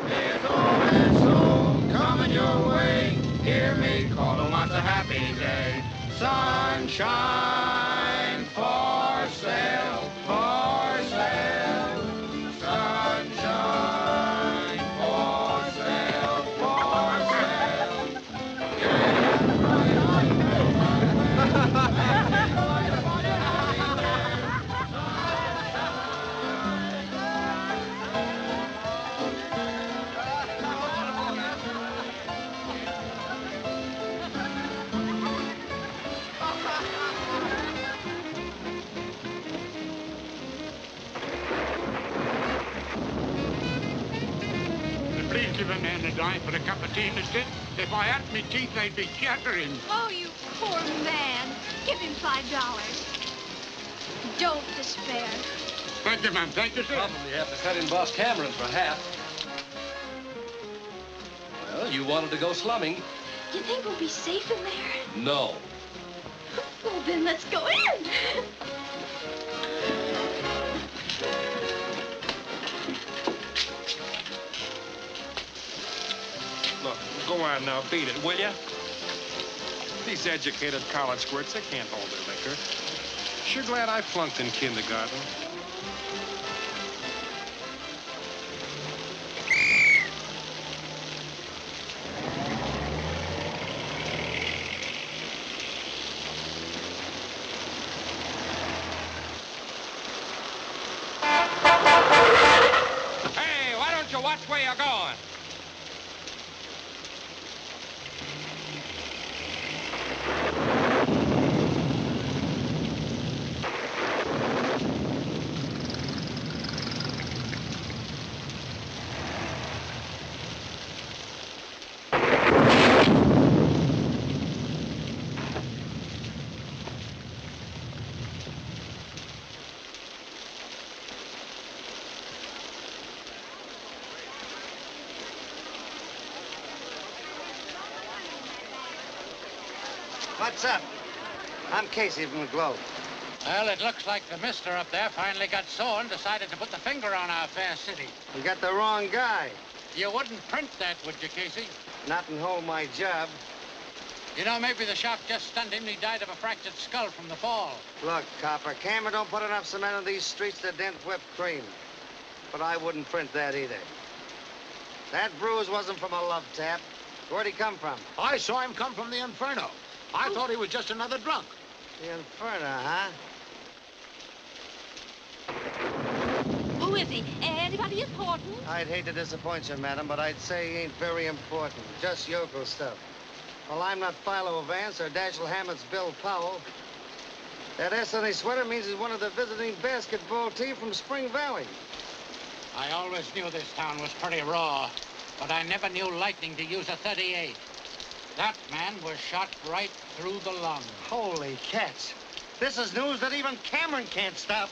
There's always snow coming your way. Hear me calling, what's a happy day? Sunshine for sale, for sale. Sunshine for sale, for sale. Please give a man a dime for a cup of tea, mister. If I had me teeth, they'd be chattering. Oh, you poor man. Give him $5. Don't despair. Thank you, ma'am. Thank you, sir. Probably have to cut in Boss Cameron for half. Well, you wanted to go slumming. You think we'll be safe in there? No. Well, then let's go in. Look, go on now, beat it, will ya? These educated college squirts, they can't hold their liquor. Sure glad I flunked in kindergarten. Hey, why don't you watch where you're going? What's up? I'm Casey from the Globe. Well, it looks like the mister up there finally got sore and decided to put the finger on our fair city. You got the wrong guy. You wouldn't print that, would you, Casey? Not and hold my job. You know, maybe the shock just stunned him and he died of a fractured skull from the fall. Look, Copper, Cameron don't put enough cement on these streets to dent whipped cream. But I wouldn't print that either. That bruise wasn't from a love tap. Where'd he come from? I saw him come from the Inferno. I thought he was just another drunk. The Inferno, huh? Who is he? Anybody important? I'd hate to disappoint you, madam, but I'd say he ain't very important. Just yokel stuff. Well, I'm not Philo Vance or Dashiell Hammett's Bill Powell. That S on his sweater means he's one of the visiting basketball team from Spring Valley. I always knew this town was pretty raw, but I never knew Lightning to use a .38. That man was shot right through the lung. Holy cats. This is news that even Cameron can't stop.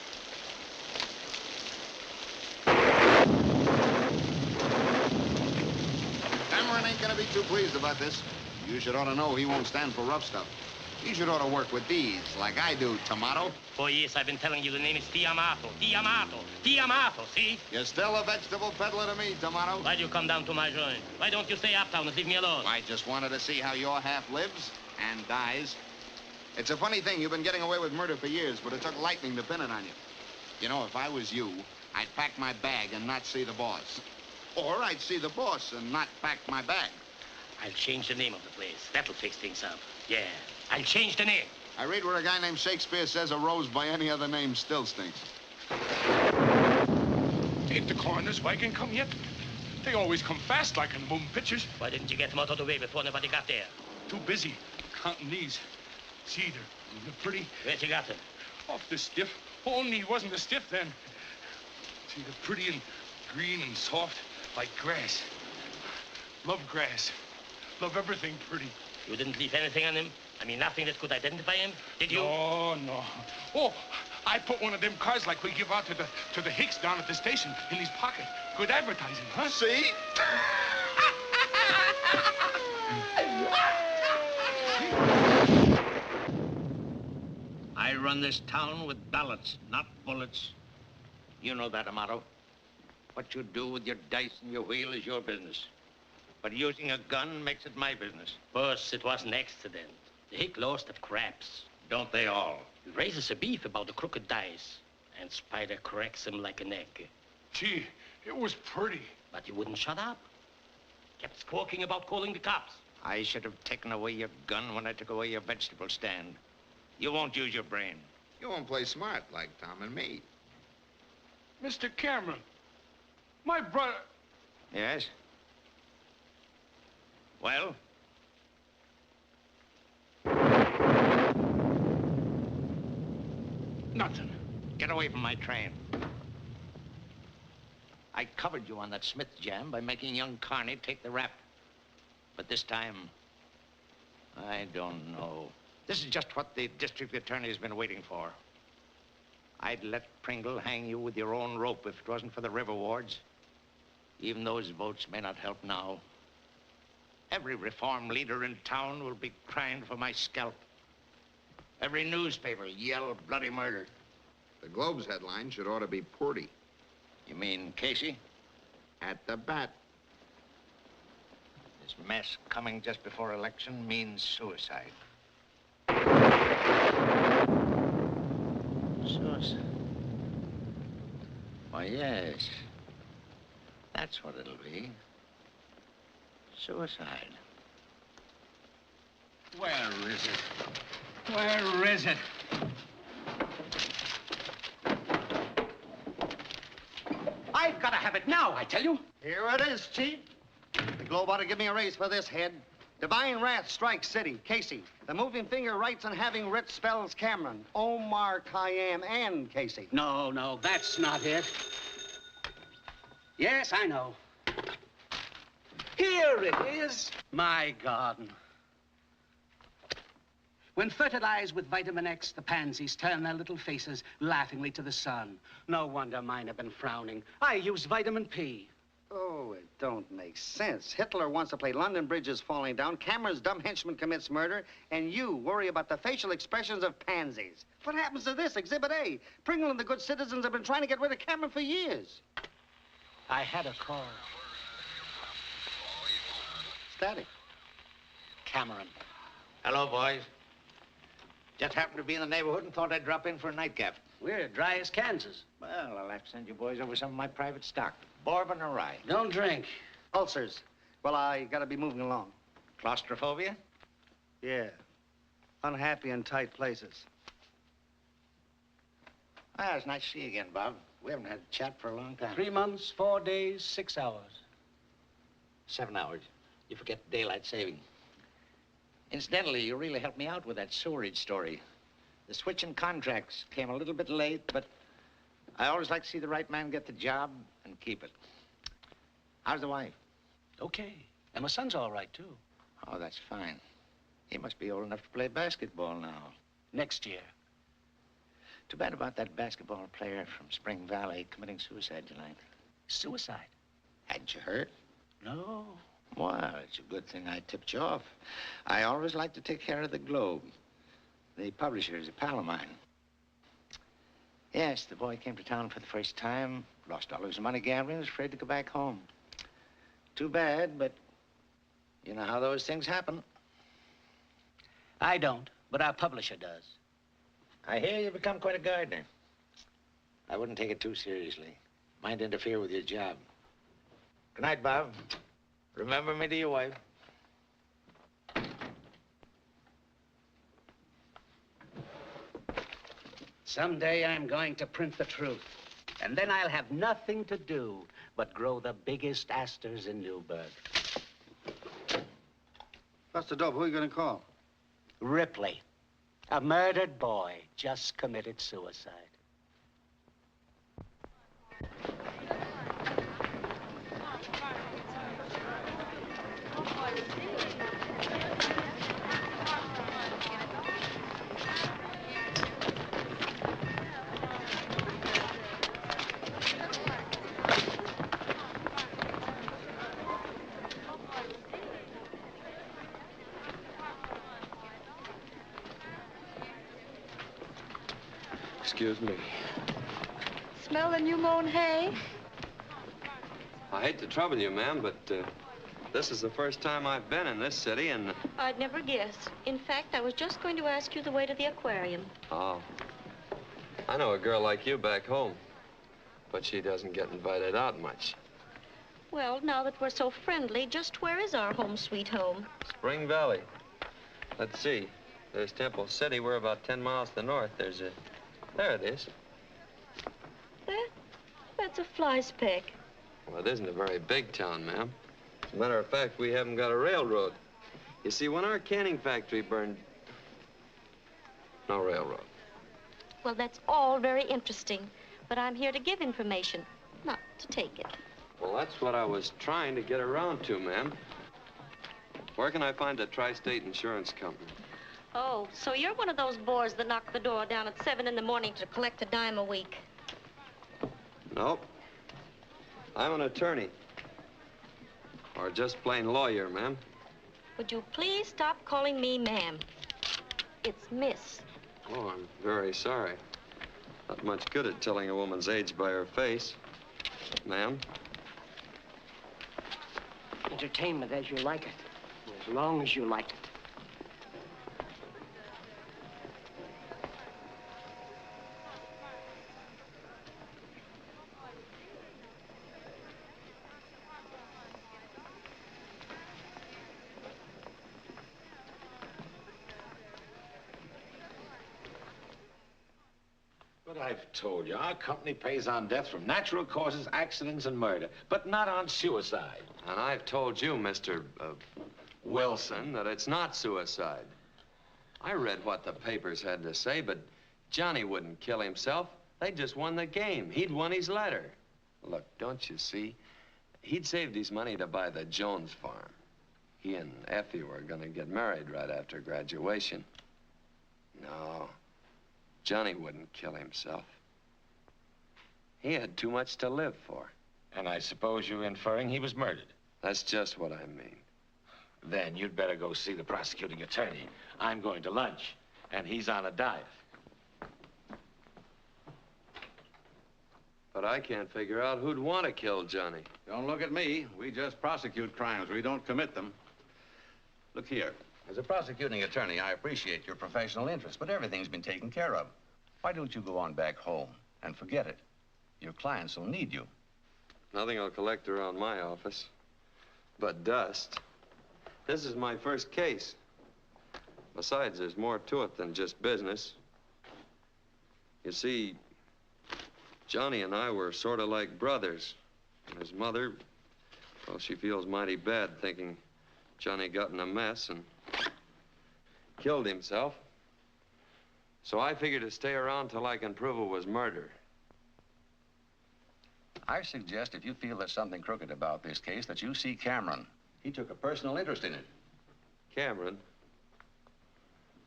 Cameron ain't gonna be too pleased about this. You should ought to know he won't stand for rough stuff. He should ought to work with these, like I do, Tomato. For years, I've been telling you the name is Tiamato. Tiamato. Tiamato, see? You're still a vegetable peddler to me, Tomato. Why'd you come down to my joint? Why don't you stay uptown and leave me alone? I just wanted to see how your half lives and dies. It's a funny thing. You've been getting away with murder for years, but it took lightning to pin it on you. You know, if I was you, I'd pack my bag and not see the boss. Or I'd see the boss and not pack my bag. I'll change the name of the place. That'll fix things up. Yeah, I'll change the name. I read where a guy named Shakespeare says a rose by any other name still stinks. Ain't the coroner's wagon come yet? They always come fast like in the moving pictures. Why didn't you get them out of the way before nobody got there? Too busy counting these. See, they're pretty. Where'd you got them? Off the stiff. Only he wasn't a stiff then. See, they're pretty and green and soft like grass. Love grass. Love everything pretty. You didn't leave anything on him? I mean, nothing that could identify him? Did you? No. Oh, I put one of them cards like we give out to the Hicks down at the station in his pocket. Good advertising, huh? See? I run this town with ballots, not bullets. You know that, Amato. What you do with your dice and your wheel is your business. But using a gun makes it my business. Boss, it was an accident. The Hick lost at craps. Don't they all? He raises a beef about the crooked dice, and Spider cracks him like an egg. Gee, it was pretty. But he wouldn't shut up. Kept squawking about calling the cops. I should have taken away your gun when I took away your vegetable stand. You won't use your brain. You won't play smart like Tom and me. Mr. Cameron, my brother... Yes? Well? Nothing. Get away from my train. I covered you on that Smith jam by making young Carney take the rap. But this time, I don't know. This is just what the district attorney has been waiting for. I'd let Pringle hang you with your own rope if it wasn't for the river wards. Even those votes may not help now. Every reform leader in town will be crying for my scalp. Every newspaper yell bloody murder. The Globe's headline should ought to be Porty. You mean Casey? At the bat. This mess coming just before election means suicide. Suicide? Why, yes. That's what it'll be. Suicide. Where is it? Where is it? I've got to have it now, I tell you. Here it is, Chief. The Globe ought to give me a raise for this head. Divine Wrath strikes city. Casey. The moving finger writes on having writ spells Cameron, Omar, Khayyam, and Casey. No, that's not it. Yes, I know. Here it is. My garden. When fertilized with vitamin X, the pansies turn their little faces laughingly to the sun. No wonder mine have been frowning. I use vitamin P. Oh, it don't make sense. Hitler wants to play London Bridge is falling down, Cameron's dumb henchman commits murder, and you worry about the facial expressions of pansies. What happens to this, Exhibit A? Pringle and the good citizens have been trying to get rid of Cameron for years. I had a call. Static. Cameron. Hello, boys. Just happened to be in the neighborhood and thought I'd drop in for a nightcap. We're dry as Kansas. Well, I'll have to send you boys over some of my private stock. Bourbon or rye. Don't drink. Ulcers. Well, I gotta be moving along. Claustrophobia? Yeah. Unhappy in tight places. Ah, it's nice to see you again, Bob. We haven't had a chat for a long time. 3 months, 4 days, 6 hours. 7 hours. You forget daylight saving. Incidentally, you really helped me out with that sewerage story. The switch in contracts came a little bit late, but I always like to see the right man get the job and keep it. How's the wife? Okay. And my son's all right, too. Oh, that's fine. He must be old enough to play basketball now. Next year. Too bad about that basketball player from Spring Valley committing suicide tonight. Suicide? Hadn't you heard? No. Well, it's a good thing I tipped you off. I always like to take care of the Globe. The publisher is a pal of mine. Yes, the boy came to town for the first time, lost all his money gambling, was afraid to go back home. Too bad, but you know how those things happen. I don't, but our publisher does. I hear you've become quite a gardener. I wouldn't take it too seriously. Might interfere with your job. Good night, Bob. Remember me to your wife. Someday I'm going to print the truth. And then I'll have nothing to do but grow the biggest asters in Newburgh. Buster Dope, who are you going to call? Ripley. A murdered boy just committed suicide. Excuse me. Smell the new mown hay? I hate to trouble you, ma'am, but this is the first time I've been in this city, and... I'd never guess. In fact, I was just going to ask you the way to the aquarium. Oh. I know a girl like you back home, but she doesn't get invited out much. Well, now that we're so friendly, just where is our home sweet home? Spring Valley. Let's see. There's Temple City. We're about 10 miles to the north. There's a... There it is. That's a fly speck. Well, it isn't a very big town, ma'am. As a matter of fact, we haven't got a railroad. You see, when our canning factory burned... No railroad. Well, that's all very interesting, but I'm here to give information, not to take it. Well, that's what I was trying to get around to, ma'am. Where can I find a tri-state insurance company? Oh, so you're one of those bores that knock the door down at 7 in the morning to collect a dime a week. Nope. I'm an attorney. Or just plain lawyer, ma'am. Would you please stop calling me ma'am? It's Miss. Oh, I'm very sorry. Not much good at telling a woman's age by her face. Ma'am? Entertainment as you like it, as long as you like it. But I've told you, our company pays on death from natural causes, accidents, and murder, but not on suicide. And I've told you, Mr. Wilson, that it's not suicide. I read what the papers had to say, but Johnny wouldn't kill himself. They just won the game. He'd won his letter. Look, don't you see? He'd saved his money to buy the Jones farm. He and Effie were going to get married right after graduation. No, Johnny wouldn't kill himself. He had too much to live for. And I suppose you're inferring he was murdered. That's just what I mean. Then you'd better go see the prosecuting attorney. I'm going to lunch, and he's on a diet. But I can't figure out who'd want to kill Johnny. Don't look at me. We just prosecute crimes. We don't commit them. Look here. As a prosecuting attorney, I appreciate your professional interest, but everything's been taken care of. Why don't you go on back home and forget it? Your clients will need you. Nothing will collect around my office but dust. This is my first case. Besides, there's more to it than just business. You see, Johnny and I were sort of like brothers. And his mother, well, she feels mighty bad thinking Johnny got in a mess and killed himself. So I figured to stay around till I can prove it was murder. I suggest if you feel there's something crooked about this case, that you see Cameron. He took a personal interest in it. Cameron?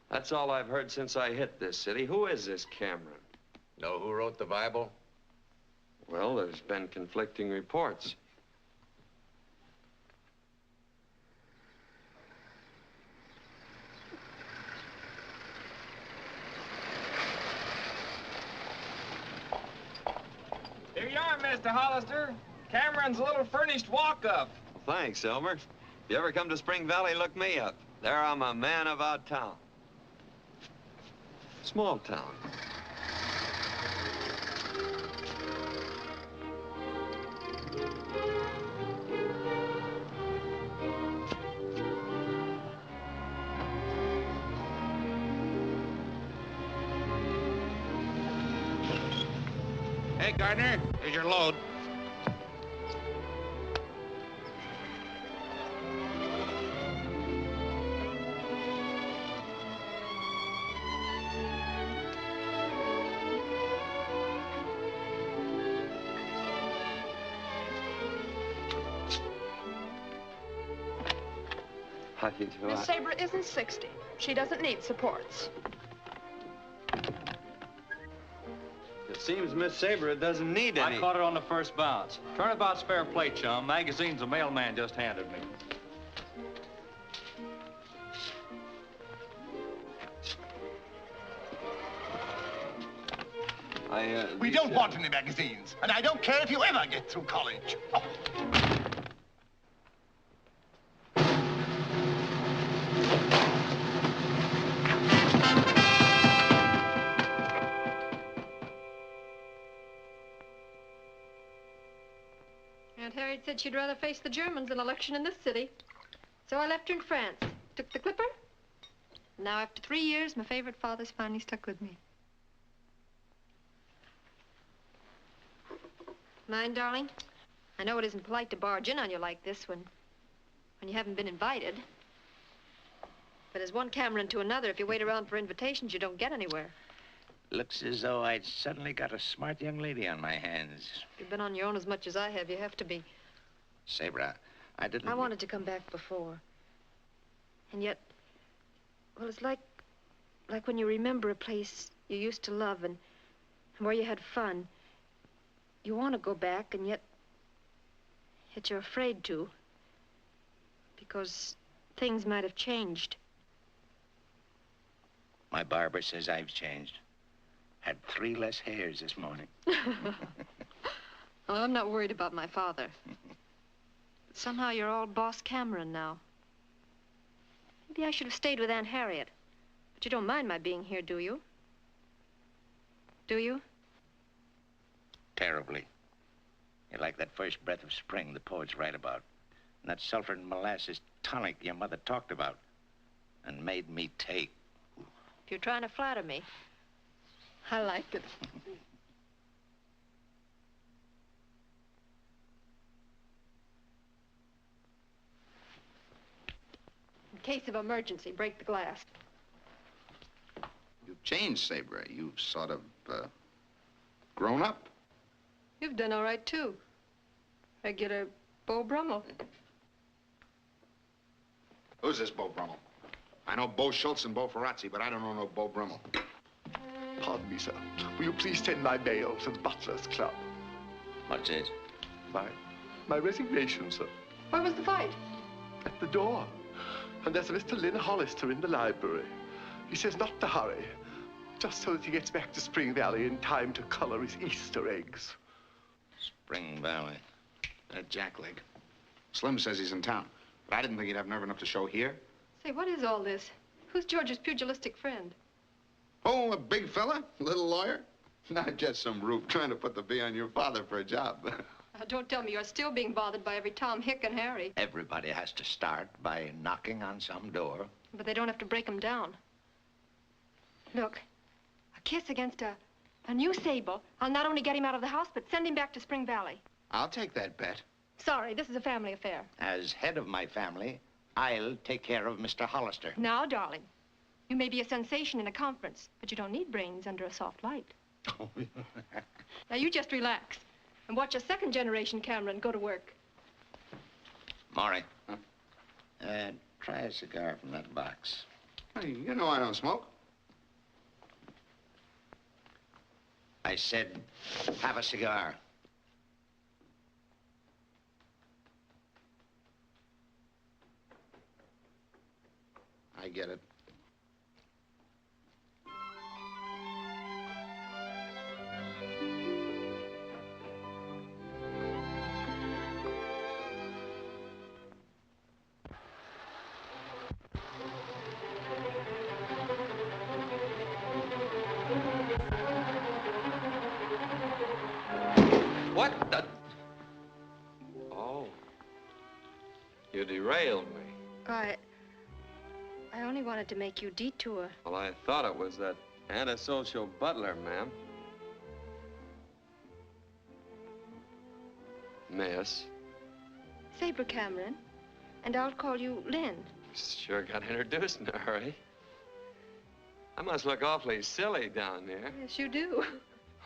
That's all I've heard since I hit this city. Who is this Cameron? Know who wrote the Bible? Well, there's been conflicting reports. Here you are, Mr. Hollister. Cameron's little furnished walk-up. Thanks, Elmer. If you ever come to Spring Valley, look me up. There I'm a man about town. Small town. Okay, Gardner, here's your load. How do you do? Miss Sabre isn't 60. She doesn't need supports. It seems Miss Sabre doesn't need any. I caught it on the first bounce. Turnabout's fair play, chum. Magazine's a mailman just handed me. We don't want any magazines, and I don't care if you ever get through college. Oh. Aunt Harriet said she'd rather face the Germans than election in this city. So I left her in France. Took the clipper. Now, after 3 years, my favorite father's finally stuck with me. Mind, darling? I know it isn't polite to barge in on you like this when you haven't been invited. But as one Cameron to another, if you wait around for invitations, you don't get anywhere. Looks as though I'd suddenly got a smart young lady on my hands. You've been on your own as much as I have. You have to be. Sabre, I didn't... I wanted to come back before. And yet, well, it's like when you remember a place you used to love and where you had fun. You want to go back, and yet you're afraid to. Because things might have changed. My barber says I've changed. Had 3 less hairs this morning. Well, I'm not worried about my father. But somehow you're all Boss Cameron now. Maybe I should have stayed with Aunt Harriet. But you don't mind my being here, do you? Do you? Terribly. You're like that first breath of spring the poets write about. And that sulfur and molasses tonic your mother talked about and made me take. If you're trying to flatter me, I like it. In case of emergency, break the glass. You've changed, Sabre. You've sort of, grown up. You've done all right, too. Regular Beau Brummel. Who's this Beau Brummel? I know Beau Schultz and Beau Ferrazzi, but I don't know no Beau Brummel. Pardon me, sir. Will you please send my mail to the Butler's Club? What's it? My resignation, sir. Where was the fight? At the door. And there's a Mr. Lynn Hollister in the library. He says not to hurry, just so that he gets back to Spring Valley in time to color his Easter eggs. Spring Valley. Jackleg. Slim says he's in town, but I didn't think he'd have nerve enough to show here. Say, what is all this? Who's George's pugilistic friend? Oh, a big fella? Little lawyer? Not just some rube trying to put the bee on your father for a job. Don't tell me you're still being bothered by every Tom, Hick, and Harry. Everybody has to start by knocking on some door. But they don't have to break them down. Look, a kiss against a new Sable. I'll not only get him out of the house, but send him back to Spring Valley. I'll take that bet. Sorry, this is a family affair. As head of my family, I'll take care of Mr. Hollister. Now, darling, you may be a sensation in a conference, but you don't need brains under a soft light. Now, you just relax and watch a second-generation Cameron go to work. Maury, try a cigar from that box. Hey, you know I don't smoke. I said, have a cigar. I get it. What the... Oh. You derailed me. I only wanted to make you detour. Well, I thought it was that antisocial butler, ma'am. miss. Sabre Cameron. And I'll call you Lynn. Sure got introduced in a hurry. I must look awfully silly down there. Yes, you do.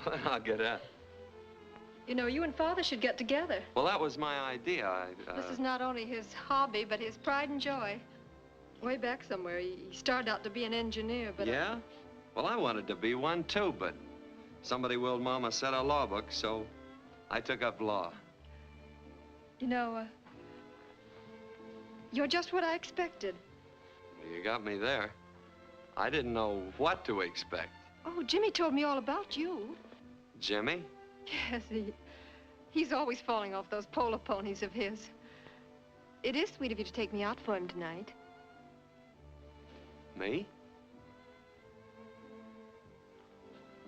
Well, I'll get up. You know, you and Father should get together. Well, that was my idea. This is not only his hobby, but his pride and joy. Way back somewhere, he started out to be an engineer, but... Yeah? Well, I wanted to be one, too, but somebody willed Mama set a law book, so I took up law. You know, you're just what I expected. You got me there. I didn't know what to expect. Oh, Jimmy told me all about you. Jimmy? Yes, he's always falling off those polo ponies of his. It is sweet of you to take me out for him tonight. Me?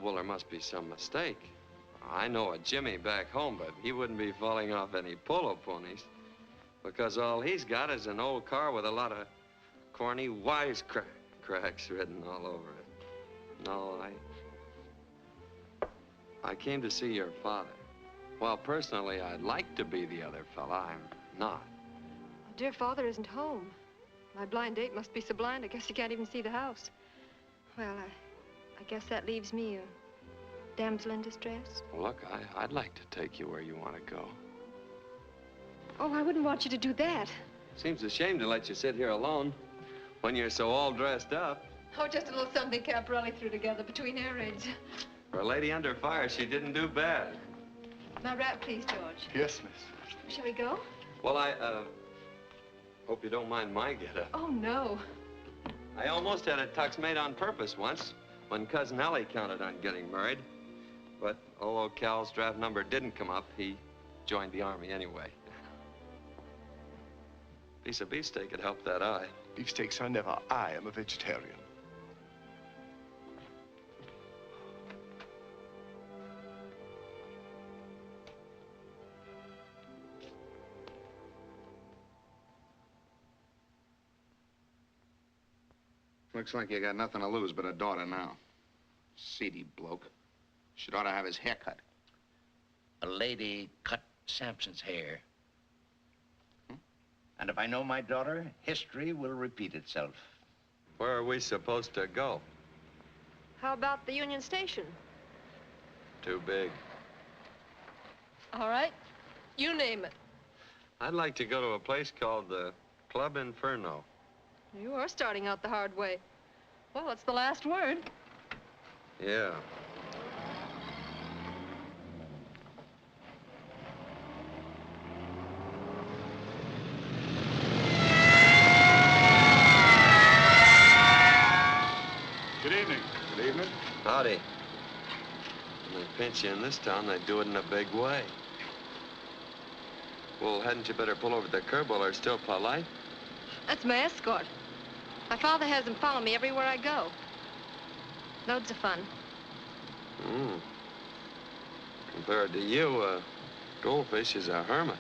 Well, there must be some mistake. I know a Jimmy back home, but he wouldn't be falling off any polo ponies. Because all he's got is an old car with a lot of corny wisecracks written all over it. No, I came to see your father. Well, personally, I'd like to be the other fella. I'm not. Dear Father isn't home. My blind date must be so blind, I guess you can't even see the house. Well, I guess that leaves me a damsel in distress. Well, look, I'd like to take you where you want to go. Oh, I wouldn't want you to do that. Seems a shame to let you sit here alone when you're so all dressed up. Oh, just a little something Caporelli threw together between air raids. For a lady under fire, she didn't do bad. My wrap, please, George. Yes, miss. Shall we go? Well, I hope you don't mind my get-up. Oh, no. I almost had a tux made on purpose once when Cousin Ellie counted on getting married. But although Cal's draft number didn't come up, he joined the Army anyway. Piece of beefsteak could help that eye. Beefsteaks are never. I am a vegetarian. Looks like you got nothing to lose but a daughter now. Seedy bloke. Should ought to have his hair cut. A lady cut Samson's hair. And if I know my daughter, history will repeat itself. Where are we supposed to go? How about the Union Station? Too big. All right. You name it. I'd like to go to a place called the Club Inferno. You are starting out the hard way. Well, it's the last word. Yeah. Good evening. Good evening. Howdy. When they pinch you in this town, they do it in a big way. Well, hadn't you better pull over the curb while they're still polite? That's my escort. My father has him follow me everywhere I go. Loads of fun. Compared to you, Goldfish is a hermit.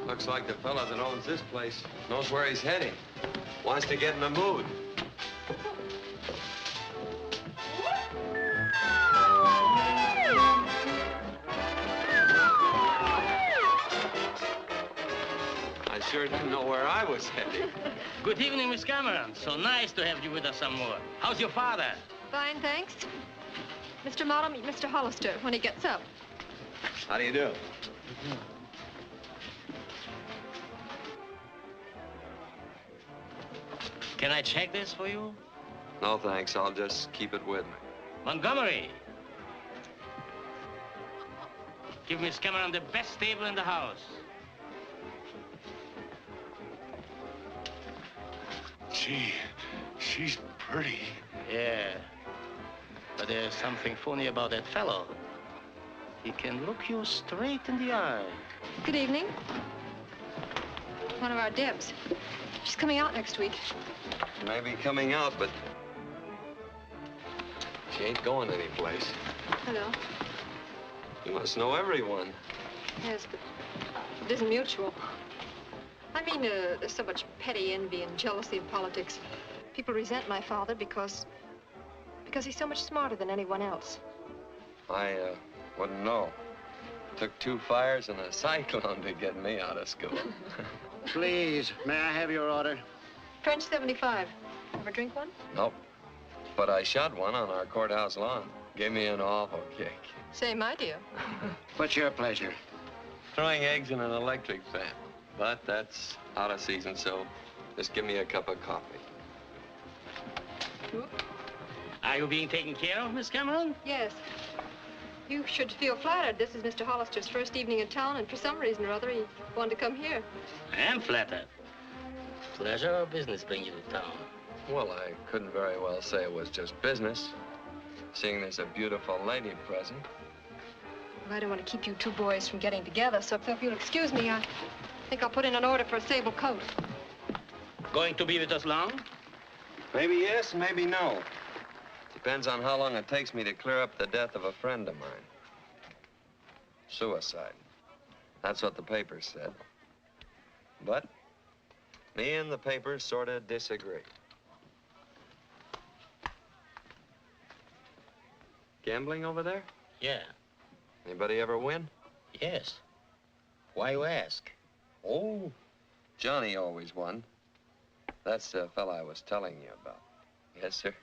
Looks like the fella that owns this place knows where he's heading. Wants to get in the mood. I sure didn't know where I was heading. Good evening, Miss Cameron. So nice to have you with us some more. How's your father? Fine, thanks. Mr. Mott will meet Mr. Hollister when he gets up. How do you do? Can I check this for you? No, thanks. I'll just keep it with me. Montgomery. Give Miss Cameron the best table in the house. Gee, she's pretty. Yeah. But there's something funny about that fellow. He can look you straight in the eye. Good evening. One of our Debs. She's coming out next week. She may be coming out, but she ain't going anyplace. Hello. You must know everyone. Yes, but it isn't mutual. I mean, there's so much petty envy and jealousy in politics. People resent my father because he's so much smarter than anyone else. I wouldn't know. Took 2 fires and a cyclone to get me out of school. Please, may I have your order? French 75. Ever drink one? Nope. But I shot one on our courthouse lawn. Gave me an awful kick. Same idea. What's your pleasure? Throwing eggs in an electric fan. But that's out of season, so just give me a cup of coffee. Are you being taken care of, Miss Cameron? Yes. You should feel flattered. This is Mr. Hollister's first evening in town, and for some reason or other, he wanted to come here. I am flattered. Pleasure or business bring you to town? Well, I couldn't very well say it was just business. Seeing there's a beautiful lady present. Well, I don't want to keep you 2 boys from getting together, so if you'll excuse me, I think I'll put in an order for a sable coat. Going to be with us long? Maybe yes, maybe no. Depends on how long it takes me to clear up the death of a friend of mine. Suicide. That's what the papers said. But me and the papers sort of disagree. Gambling over there? Yeah. Anybody ever win? Yes. Why you ask? Oh, Johnny always won. That's the fella I was telling you about. Yes, sir.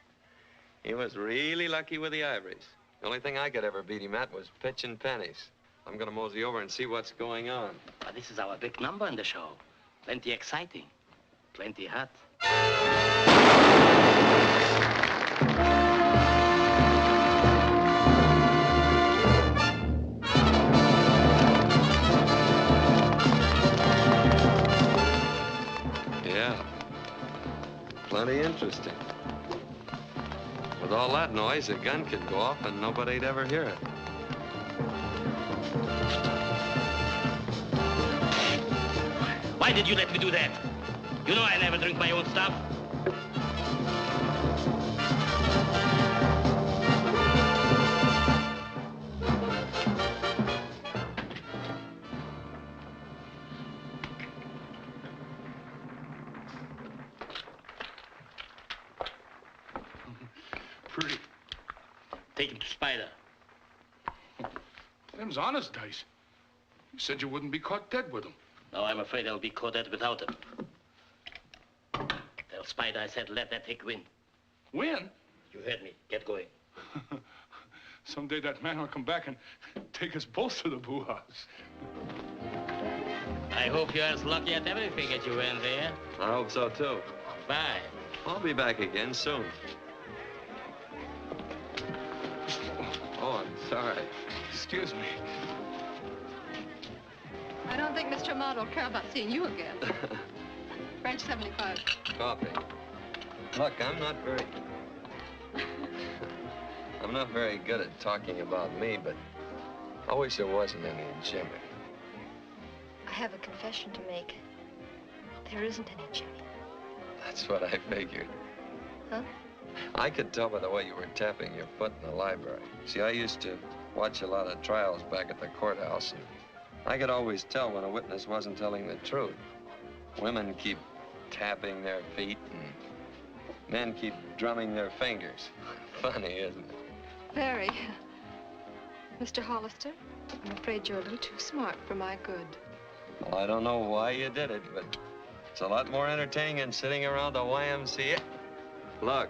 He was really lucky with the ivories. The only thing I could ever beat him at was pitching pennies. I'm gonna mosey over and see what's going on. But this is our big number in the show. Plenty exciting. Plenty hot. Yeah. Plenty interesting. With all that noise, a gun could go off and nobody'd ever hear it. Why did you let me do that? You know I never drink my own stuff. Pretty. Take him to Spider. Them's honest dice. You said you wouldn't be caught dead with them. No, I'm afraid I'll be caught dead without him. Tell Spider I said let that hick win. Win? You heard me. Get going. Someday that man will come back and take us both to the boo house. I hope you're as lucky at everything as you went there. I hope so, too. Bye. I'll be back again soon. Oh, I'm sorry. Excuse me. I don't think Mr. Ahmad will care about seeing you again. French 75. Coffee. Look, I'm not very good at talking about me, but I wish there wasn't any in Jimmy. I have a confession to make. There isn't any Jimmy. That's what I figured. Huh? I could tell by the way you were tapping your foot in the library. See, I used to watch a lot of trials back at the courthouse, and I could always tell when a witness wasn't telling the truth. Women keep tapping their feet, and men keep drumming their fingers. Funny, isn't it? Very. Mr. Hollister, I'm afraid you're a little too smart for my good. Well, I don't know why you did it, but it's a lot more entertaining than sitting around the YMCA. Look,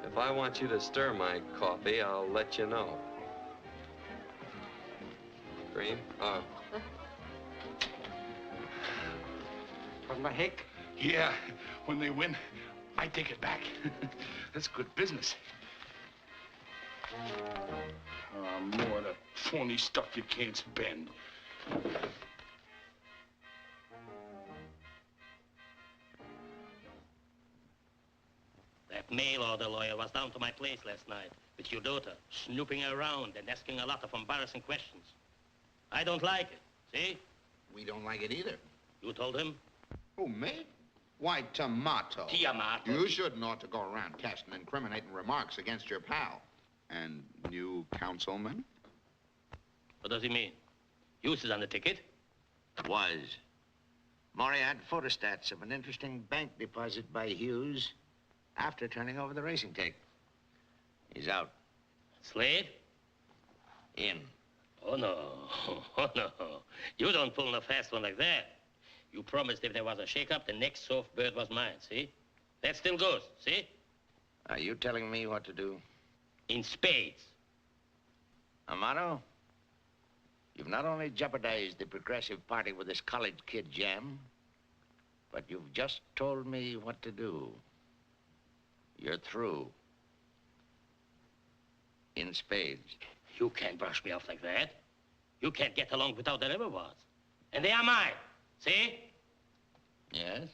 if I want you to stir my coffee, I'll let you know. Cream? Oh. From the hick? Yeah, when they win, I take it back. That's good business. More of that phony stuff you can't spend. That mail order lawyer was down to my place last night with your daughter, snooping around and asking a lot of embarrassing questions. I don't like it, see? We don't like it either. You told him? Who, me? Why, Tomato. Tiamato. You shouldn't ought to go around casting incriminating remarks against your pal. And new councilman? What does he mean? Hughes is on the ticket. Was. Maury had photostats of an interesting bank deposit by Hughes after turning over the racing tape. He's out. Slade? In. Oh, no. Oh, no. You don't pull no fast one like that. You promised if there was a shakeup, the next soft bird was mine, see? That still goes, see? Are you telling me what to do? In spades. Amado, you've not only jeopardized the Progressive Party with this college kid jam, but you've just told me what to do. You're through. In spades. You can't brush me off like that. You can't get along without the river was. And they are mine, see? Yes?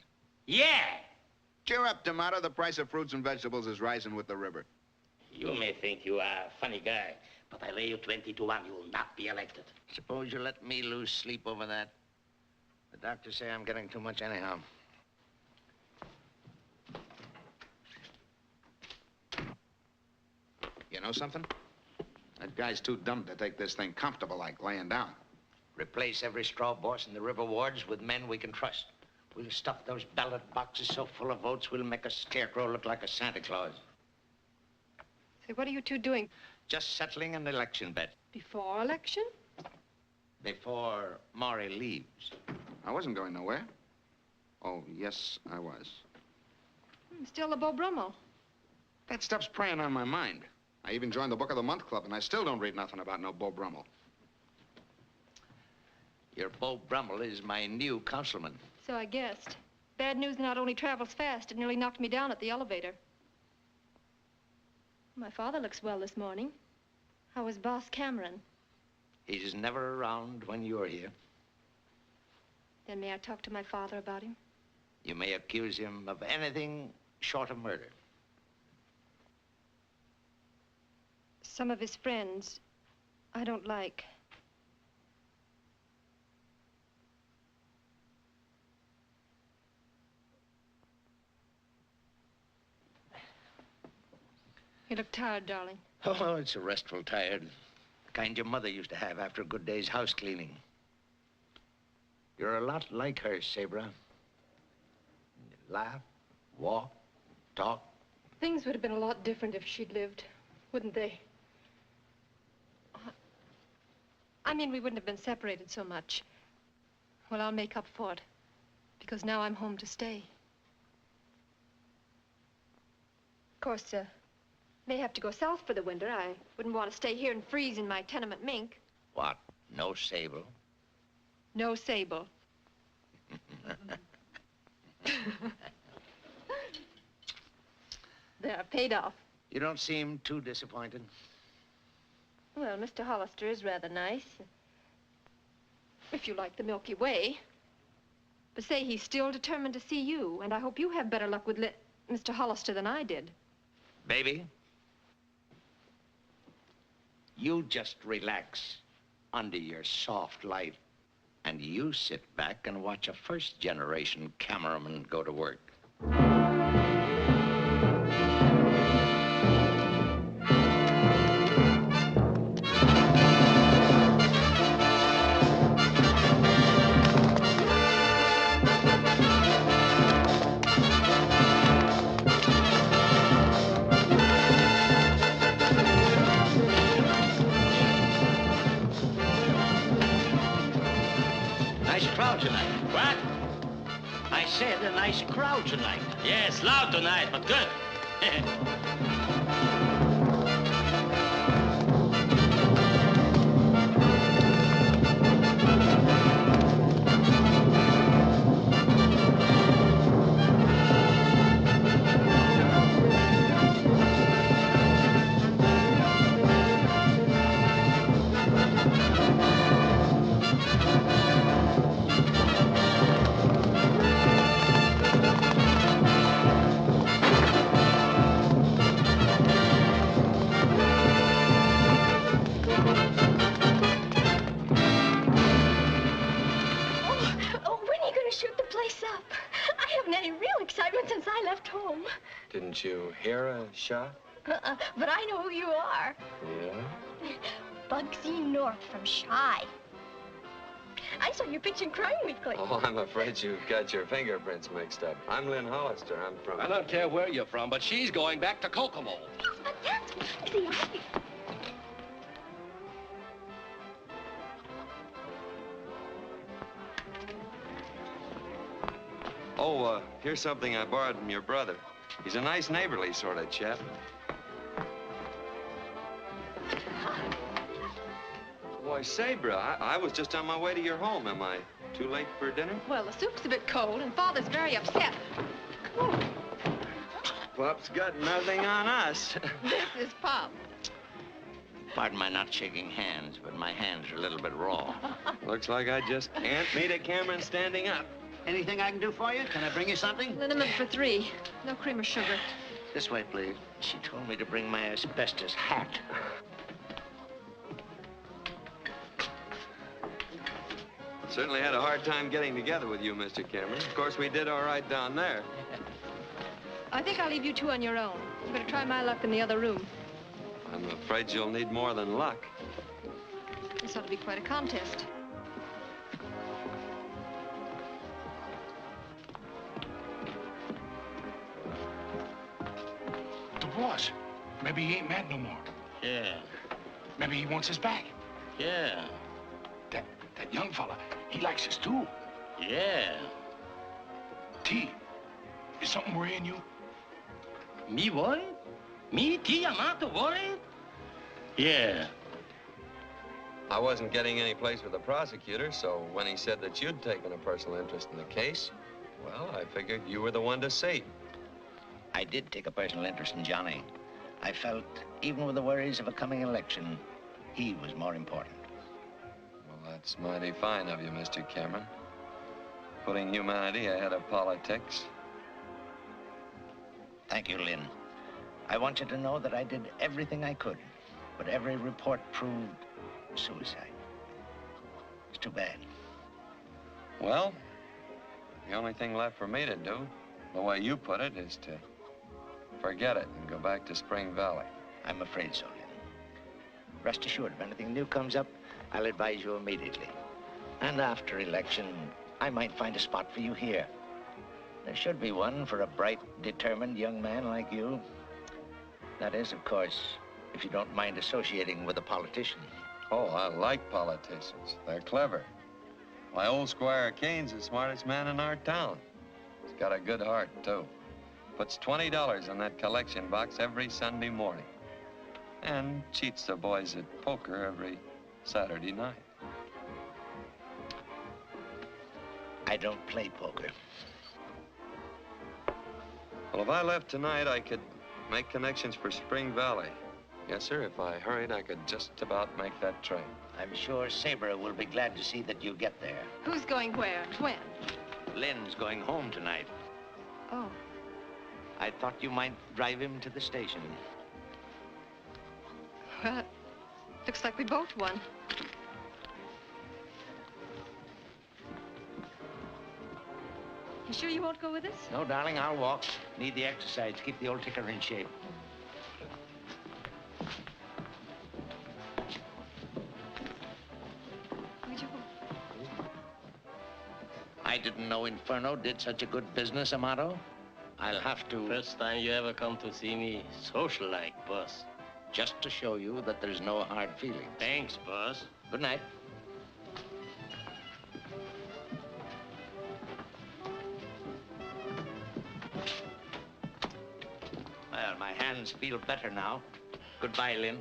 Yeah! Cheer up, D'Amato. The price of fruits and vegetables is rising with the river. You may think you are a funny guy, but I lay you 20 to 1, you will not be elected. Suppose you let me lose sleep over that. The doctors say I'm getting too much anyhow. You know something? That guy's too dumb to take this thing comfortable like laying down. Replace every straw boss in the river wards with men we can trust. We'll stuff those ballot boxes so full of votes, we'll make a scarecrow look like a Santa Claus. Say, what are you two doing? Just settling an election bet. Before election? Before Maury leaves. I wasn't going nowhere. Oh, yes, I was. Still the Beau Brummel. That stuff's preying on my mind. I even joined the Book of the Month Club, and I still don't read nothing about no Beau Brummel. Your Beau Brummel is my new councilman. So I guessed. Bad news not only travels fast, it nearly knocked me down at the elevator. My father looks well this morning. How is Boss Cameron? He's never around when you're here. Then may I talk to my father about him? You may accuse him of anything short of murder. Some of his friends I don't like. You look tired, darling. Oh, it's a restful tired. The kind your mother used to have after a good day's house cleaning. You're a lot like her, Sabra. You laugh, walk, talk. Things would have been a lot different if she'd lived, wouldn't they? I mean, we wouldn't have been separated so much. Well, I'll make up for it, because now I'm home to stay. Of course, may have to go south for the winter. I wouldn't want to stay here and freeze in my tenement mink. What? No Sable? No Sable. There, paid off. You don't seem too disappointed. Well, Mr. Hollister is rather nice. If you like the Milky Way. But say, he's still determined to see you, and I hope you have better luck with Mr. Hollister than I did. Baby, you just relax under your soft light, and you sit back and watch a first-generation cameraman go to work. Tonight. What? I said a nice crowd tonight. Yes, loud tonight, but good. Didn't you hear a shot? But I know who you are. Yeah? Bugsy North from Shy. I saw your picture in Crime Weekly. Oh, I'm afraid you've got your fingerprints mixed up. I'm Lynn Hollister. I'm from... I don't care where you're from, but she's going back to Kokomo. But that's Bugsy. Oh, here's something I borrowed from your brother. He's a nice neighborly sort of chap. Why, say, bro, I was just on my way to your home. Am I too late for dinner? Well, the soup's a bit cold, and Father's very upset. Pop's got nothing on us. This is Pop. Pardon my not shaking hands, but my hands are a little bit raw. Looks like I just can't meet a Cameron standing up. Anything I can do for you? Can I bring you something? Liniment for 3. No cream or sugar. This way, please. She told me to bring my asbestos hat. Certainly had a hard time getting together with you, Mr. Cameron. Of course, we did all right down there. I think I'll leave you two on your own. I'm going to try my luck in the other room. I'm afraid you'll need more than luck. This ought to be quite a contest. The boss. Maybe he ain't mad no more. Yeah. Maybe he wants us back. Yeah. That young fella, he likes us too. Yeah. T, is something worrying you? Me worried? Me, T, I'm not worried? Yeah. I wasn't getting any place with the prosecutor, so when he said that you'd taken a personal interest in the case, well, I figured you were the one to see. I did take a personal interest in Johnny. I felt, even with the worries of a coming election, he was more important. Well, that's mighty fine of you, Mr. Cameron. Putting humanity ahead of politics. Thank you, Lynn. I want you to know that I did everything I could, but every report proved suicide. It's too bad. Well, the only thing left for me to do, the way you put it, is to forget it and go back to Spring Valley. I'm afraid so, Lynn. Rest assured, if anything new comes up, I'll advise you immediately. And after election, I might find a spot for you here. There should be one for a bright, determined young man like you. That is, of course, if you don't mind associating with a politician. Oh, I like politicians. They're clever. My old Squire Kane's the smartest man in our town. He's got a good heart, too. Puts $20 in that collection box every Sunday morning. And cheats the boys at poker every Saturday night. I don't play poker. Well, if I left tonight, I could make connections for Spring Valley. Yes, sir. If I hurried, I could just about make that train. I'm sure Sabre will be glad to see that you get there. Who's going where? When? Lynn's going home tonight. Oh. I thought you might drive him to the station. Well, looks like we both won. You sure you won't go with us? No, darling, I'll walk. Need the exercise. Keep the old ticker in shape. Where'd you go? I didn't know Inferno did such a good business, Amato. I'll have to... First time you ever come to see me social-like, boss. Just to show you that there's no hard feelings. Thanks, boss. Good night. Well, my hands feel better now. Goodbye, Lynn.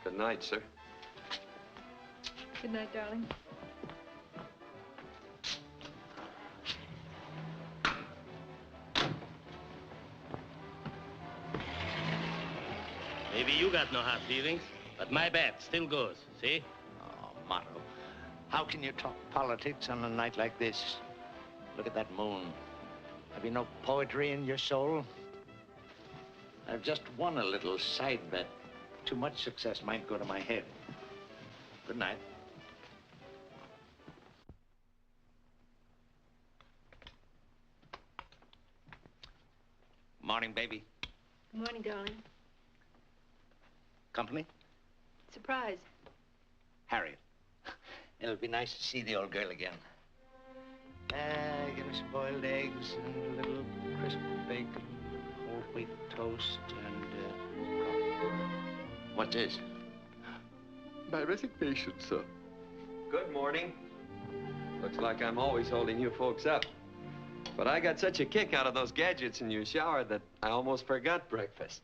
Good night, sir. Good night, darling. Maybe you got no hard feelings, but my bet still goes, see? Oh, Amato, how can you talk politics on a night like this? Look at that moon. Have you no poetry in your soul? I've just won a little side bet. Too much success might go to my head. Good night. Morning, baby. Good morning, darling. Company? Surprise. Harriet. It'll be nice to see the old girl again. Give us boiled eggs and a little crisp bacon, whole wheat toast, and, what's this? My resignation, sir. Good morning. Looks like I'm always holding you folks up. But I got such a kick out of those gadgets in your shower that I almost forgot breakfast.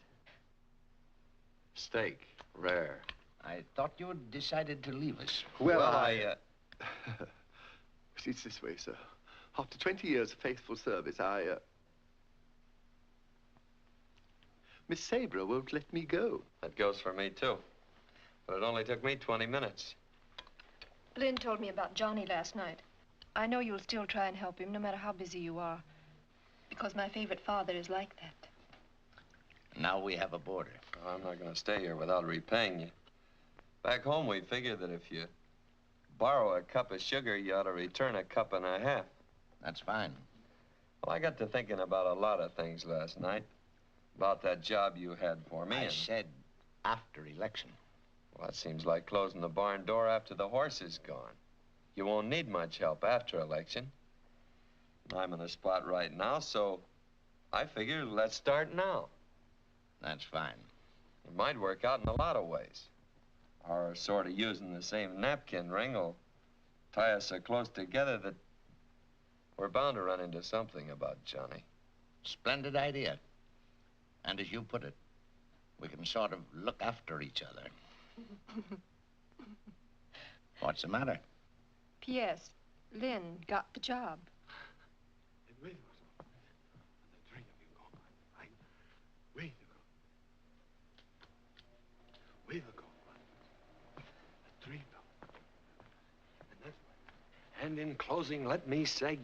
Steak, rare. I thought you had decided to leave us. Well, it's this way, sir. After 20 years of faithful service, Miss Sabra won't let me go. That goes for me, too. But it only took me 20 minutes. Lynn told me about Johnny last night. I know you'll still try and help him, no matter how busy you are. Because my favorite father is like that. Now we have a boarder. Oh, I'm not going to stay here without repaying you. Back home, we figured that if you borrow a cup of sugar, you ought to return a cup and a half. That's fine. Well, I got to thinking about a lot of things last night. About that job you had for me. I said after election. Well, that seems like closing the barn door after the horse is gone. You won't need much help after election. I'm in a spot right now, so I figure let's start now. That's fine. It might work out in a lot of ways. Our sort of using the same napkin ring will tie us so close together that we're bound to run into something about Johnny. Splendid idea. And as you put it, we can sort of look after each other. What's the matter? P.S. Lynn got the job. And in closing, let me say,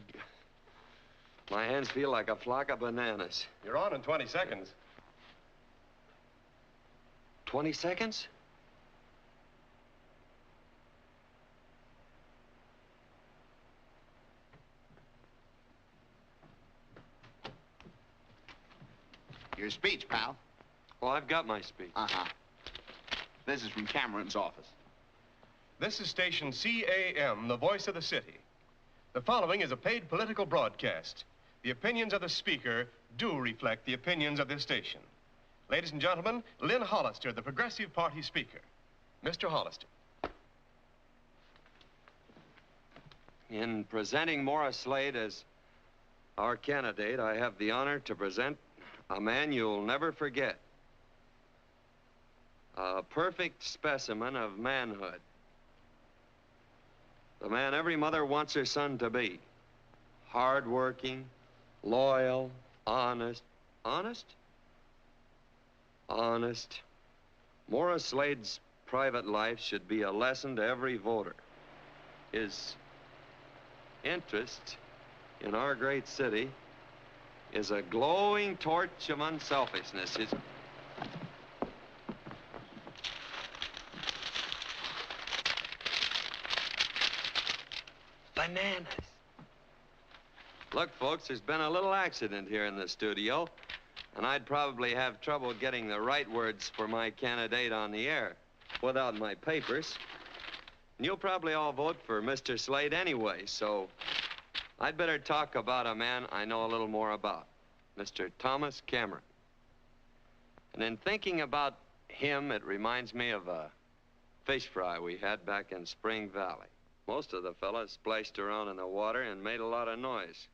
my hands feel like a flock of bananas. You're on in 20 seconds. 20 seconds? Your speech, pal. Well, I've got my speech. Uh-huh. This is from Cameron's office. This is station CAM, the voice of the city. The following is a paid political broadcast. The opinions of the speaker do reflect the opinions of this station. Ladies and gentlemen, Lynn Hollister, the Progressive Party speaker. Mr. Hollister. In presenting Morris Slade as our candidate, I have the honor to present a man you'll never forget. A perfect specimen of manhood. The man every mother wants her son to be. Hardworking, loyal, honest. Honest? Honest. Morris Slade's private life should be a lesson to every voter. His interest in our great city is a glowing torch of unselfishness. His... Bananas. Look, folks, there's been a little accident here in the studio, and I'd probably have trouble getting the right words for my candidate on the air without my papers. And you'll probably all vote for Mr. Slade anyway, so I'd better talk about a man I know a little more about, Mr. Thomas Cameron. And in thinking about him, it reminds me of a fish fry we had back in Spring Valley. Most of the fellas splashed around in the water and made a lot of noise.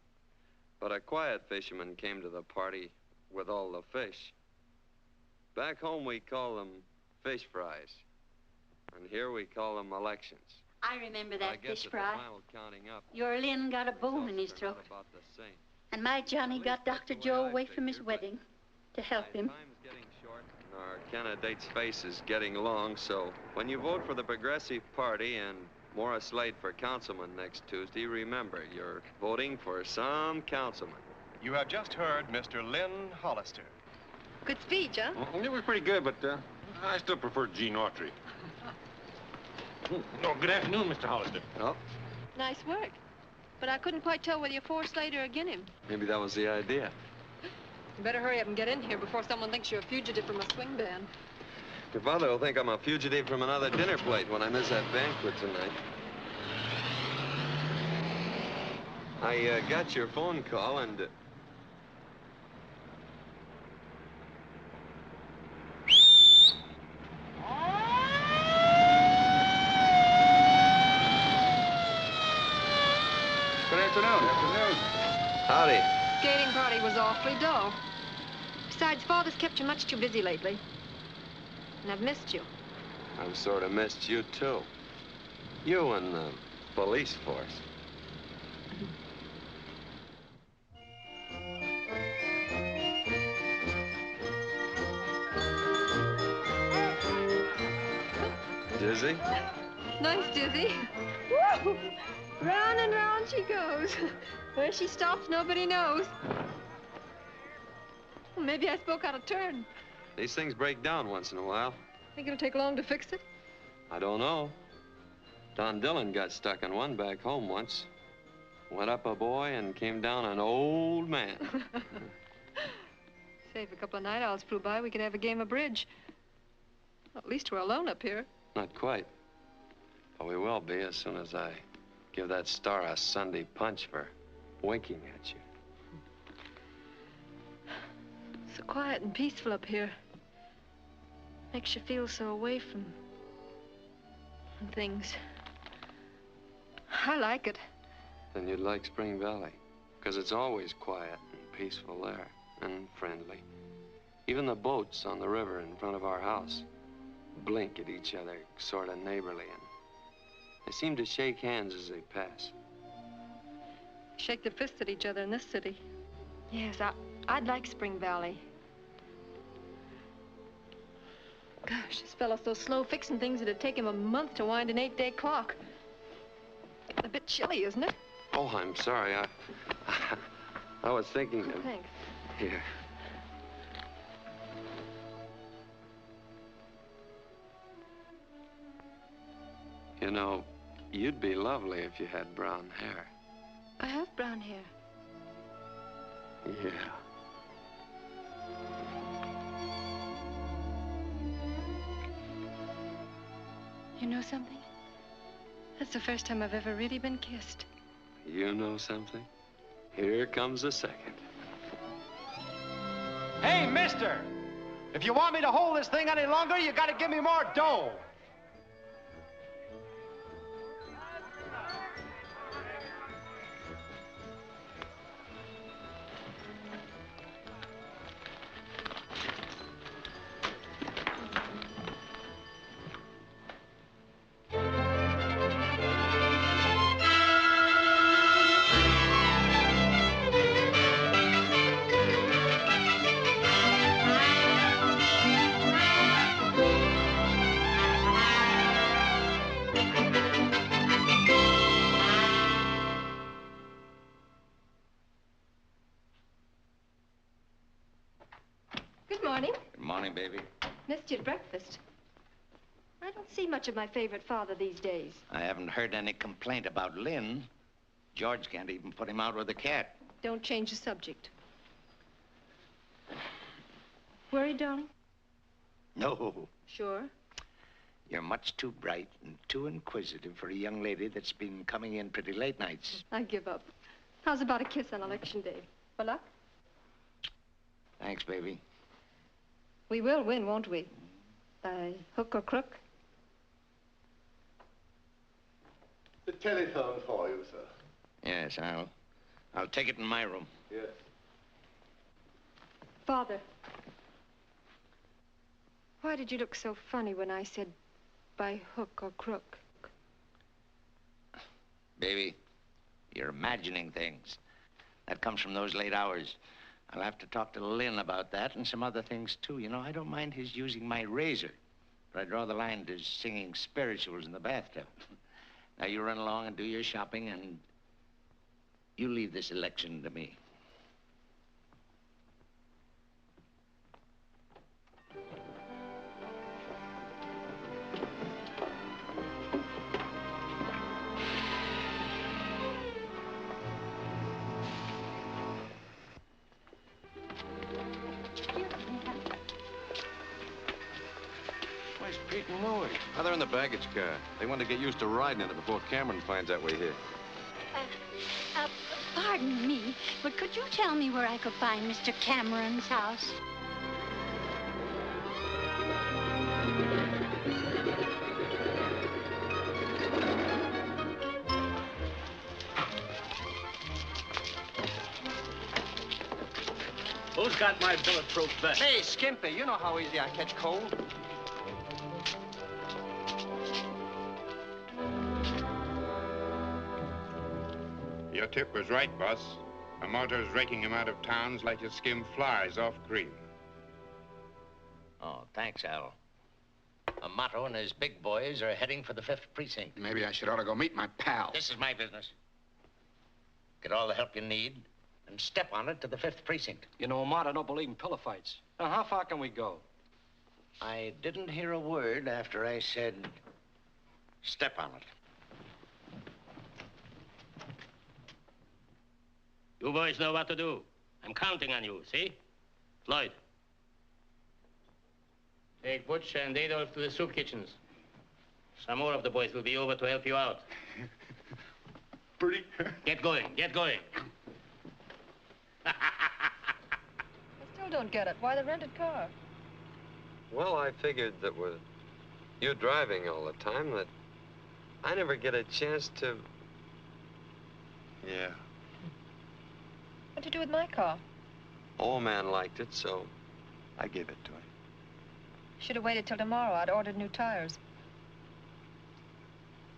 But a quiet fisherman came to the party with all the fish. Back home, we call them fish fries. And here we call them elections. I remember that guess fish at fry. the final counting up, Your Lynn got a bone in his throat. about the same. And my Johnny got Dr. Joe away from his wedding to help him. Time's getting short, and our candidate's face is getting long, so when you vote for the Progressive Party and Morris Slade for councilman next Tuesday, remember, you're voting for some councilman. You have just heard Mr. Lynn Hollister. Good speech, huh? Well, it was pretty good, but I still prefer Gene Autry. Oh, good afternoon, Mr. Hollister. Oh, Nice work. But I couldn't quite tell whether you're for Slade or against him. maybe that was the idea. You better hurry up and get in here before someone thinks you're a fugitive from a swing band. Your father will think I'm a fugitive from another dinner plate when I miss that banquet tonight. I got your phone call and... Good afternoon. Howdy. Skating party was awfully dull. Besides, Father's kept you much too busy lately. And I've missed you. I've sort of missed you, too. You and the police force. Dizzy? Nice, Dizzy. Woo! Round and round she goes. Where she stops, nobody knows. Well, maybe I spoke out of turn. These things break down once in a while. Think it'll take long to fix it? I don't know. Don Dillon got stuck in one back home once. Went up a boy and came down an old man. Say, if a couple of night owls flew by, we could have a game of bridge. At least we're alone up here. Not quite. But we will be as soon as I give that star a Sunday punch for winking at you. So quiet and peaceful up here. Makes you feel so away from things. I like it. Then you'd like Spring Valley, because it's always quiet and peaceful there, and friendly. Even the boats on the river in front of our house blink at each other, sort of neighborly, and they seem to shake hands as they pass. Shake their fists at each other in this city. Yes, I'd like Spring Valley. Gosh, this fellow's so slow fixing things it'd take him a month to wind an 8-day clock. A bit chilly, isn't it? Oh, I'm sorry. I was thinking of... Thanks. Here. You know, you'd be lovely if you had brown hair. I have brown hair. Yeah. You know something? That's the first time I've ever really been kissed. You know something? Here comes the second. Hey, mister! If you want me to hold this thing any longer, you gotta give me more dough. Baby. Missed you at breakfast. I don't see much of my favorite father these days. I haven't heard any complaint about Lynn. George can't even put him out with a cat. Don't change the subject. Worried, darling? No. Sure? You're much too bright and too inquisitive for a young lady that's been coming in pretty late nights. I give up. How's about a kiss on Election Day? For luck? Thanks, baby. We will win, won't we? By hook or crook? The telephone for you, sir. Yes, I'll take it in my room. Yes. Father, why did you look so funny when I said by hook or crook? Baby, you're imagining things. That comes from those late hours. I'll have to talk to Lynn about that and some other things, too. You know, I don't mind his using my razor, but I draw the line to singing spirituals in the bathtub. Now, you run along and do your shopping, and you leave this election to me. Louis. Oh, they're in the baggage car. They want to get used to riding in it before Cameron finds out we're here. Pardon me, but could you tell me where I could find Mr. Cameron's house? Who's got my bulletproof vest? Hey, Skimpy, you know how easy I catch cold. Your tip was right, boss. A motto's raking him out of towns like you skim flies off cream. Oh, thanks, Al. Amato and his big boys are heading for the 5th Precinct. Maybe I should ought to go meet my pal. This is my business. Get all the help you need and step on it to the 5th Precinct. You know, Amato don't believe in pillow fights. Now, how far can we go? I didn't hear a word after I said, step on it. You boys know what to do. I'm counting on you, see? Floyd. Take Butch and Adolf to the soup kitchens. Some more of the boys will be over to help you out. Bertie? Get going, get going. I still don't get it. Why the rented car? Well, I figured that with you driving all the time, that I never get a chance to... Yeah. What'd you do with my car? Old man liked it, so I gave it to him. Should have waited till tomorrow. I'd ordered new tires.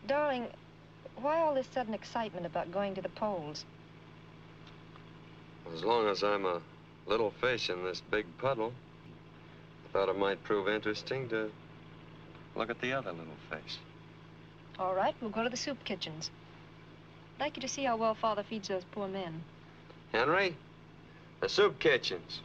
Darling, why all this sudden excitement about going to the polls? As long as I'm a little fish in this big puddle, I thought it might prove interesting to look at the other little fish. All right, we'll go to the soup kitchens. I'd like you to see how well Father feeds those poor men. Henry, the soup kitchens.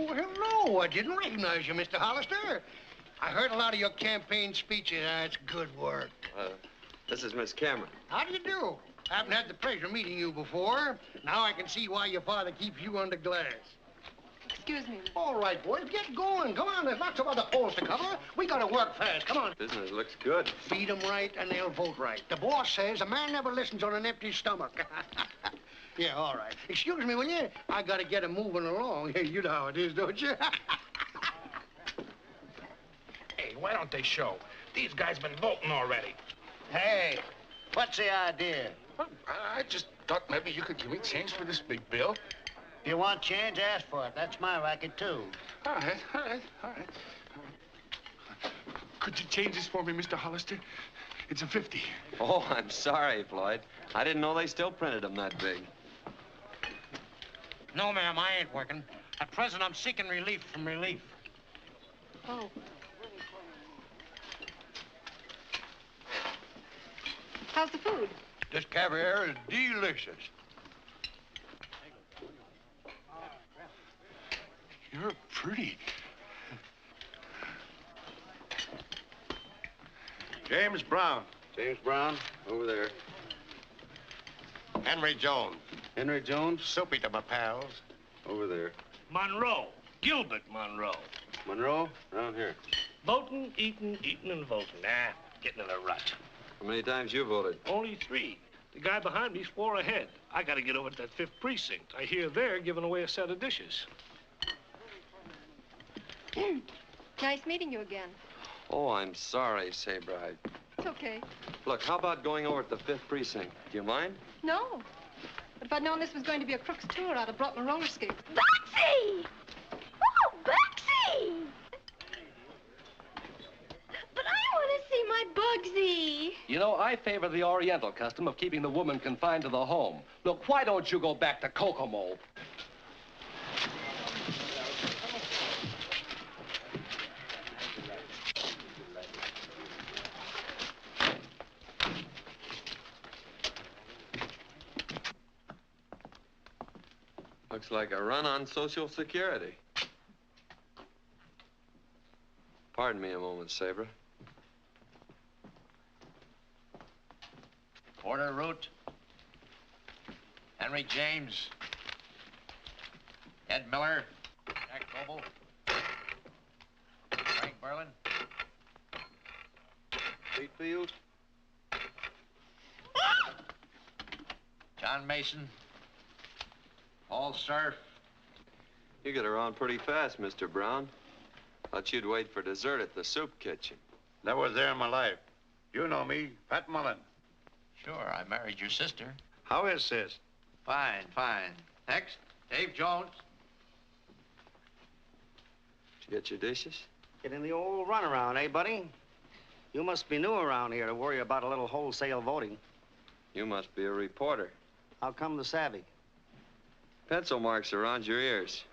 Oh, hello. I didn't recognize you, Mr. Hollister. I heard a lot of your campaign speeches. That's good work. This is Miss Cameron. How do you do? I haven't had the pleasure of meeting you before. Now I can see why your father keeps you under glass. Excuse me. All right, boys, get going. Come on, there's lots of other polls to cover. We gotta work fast. Come on. Business looks good. Feed them right and they'll vote right. The boss says a man never listens on an empty stomach. Yeah, all right. Excuse me, will you? I gotta get him moving along. You know how it is, don't you? Hey, why don't they show? These guys been voting already. Hey, what's the idea? Well, I just thought maybe you could give me change for this big bill. If you want change, ask for it. That's my racket, too. All right, all right, all right. Could you change this for me, Mr. Hollister? It's a 50. Oh, I'm sorry, Floyd. I didn't know they still printed them that big. No, ma'am, I ain't working. At present, I'm seeking relief from relief. Oh. How's the food? This caviar is delicious. You're pretty. James Brown. James Brown, over there. Henry Jones. Henry Jones, Soapy to my pals. over there. Monroe. Gilbert Monroe. Monroe, down here. Voting, eating, and voting. Nah, getting in a rut. How many times you voted? Only 3. The guy behind me's 4 ahead. I gotta get over to that 5th precinct. I hear they're giving away a set of dishes. Nice meeting you again. Oh, I'm sorry, Sabride. It's okay. Look, how about going over to the 5th precinct? Do you mind? No. But if I'd known this was going to be a crook's tour, I'd have brought my roller skates. Bugsy! Oh, Bugsy! But I want to see my Bugsy. You know, I favor the Oriental custom of keeping the woman confined to the home. Look, why don't you go back to Kokomo? Looks like a run on Social Security. Pardon me a moment, Sabra. Porter Root, Henry James, Ed Miller, Jack Noble, Frank Berlin. Wheatfield? John Mason, Paul Surf. You get around pretty fast, Mr. Brown. Thought you'd wait for dessert at the soup kitchen. Never was there in my life. You know me, Pat Mullen. Sure, I married your sister. How is sis? Fine, fine. Next, Dave Jones. Did you get your dishes? Getting the old runaround, eh, buddy? You must be new around here to worry about a little wholesale voting. You must be a reporter. How come the savvy? Pencil marks around your ears.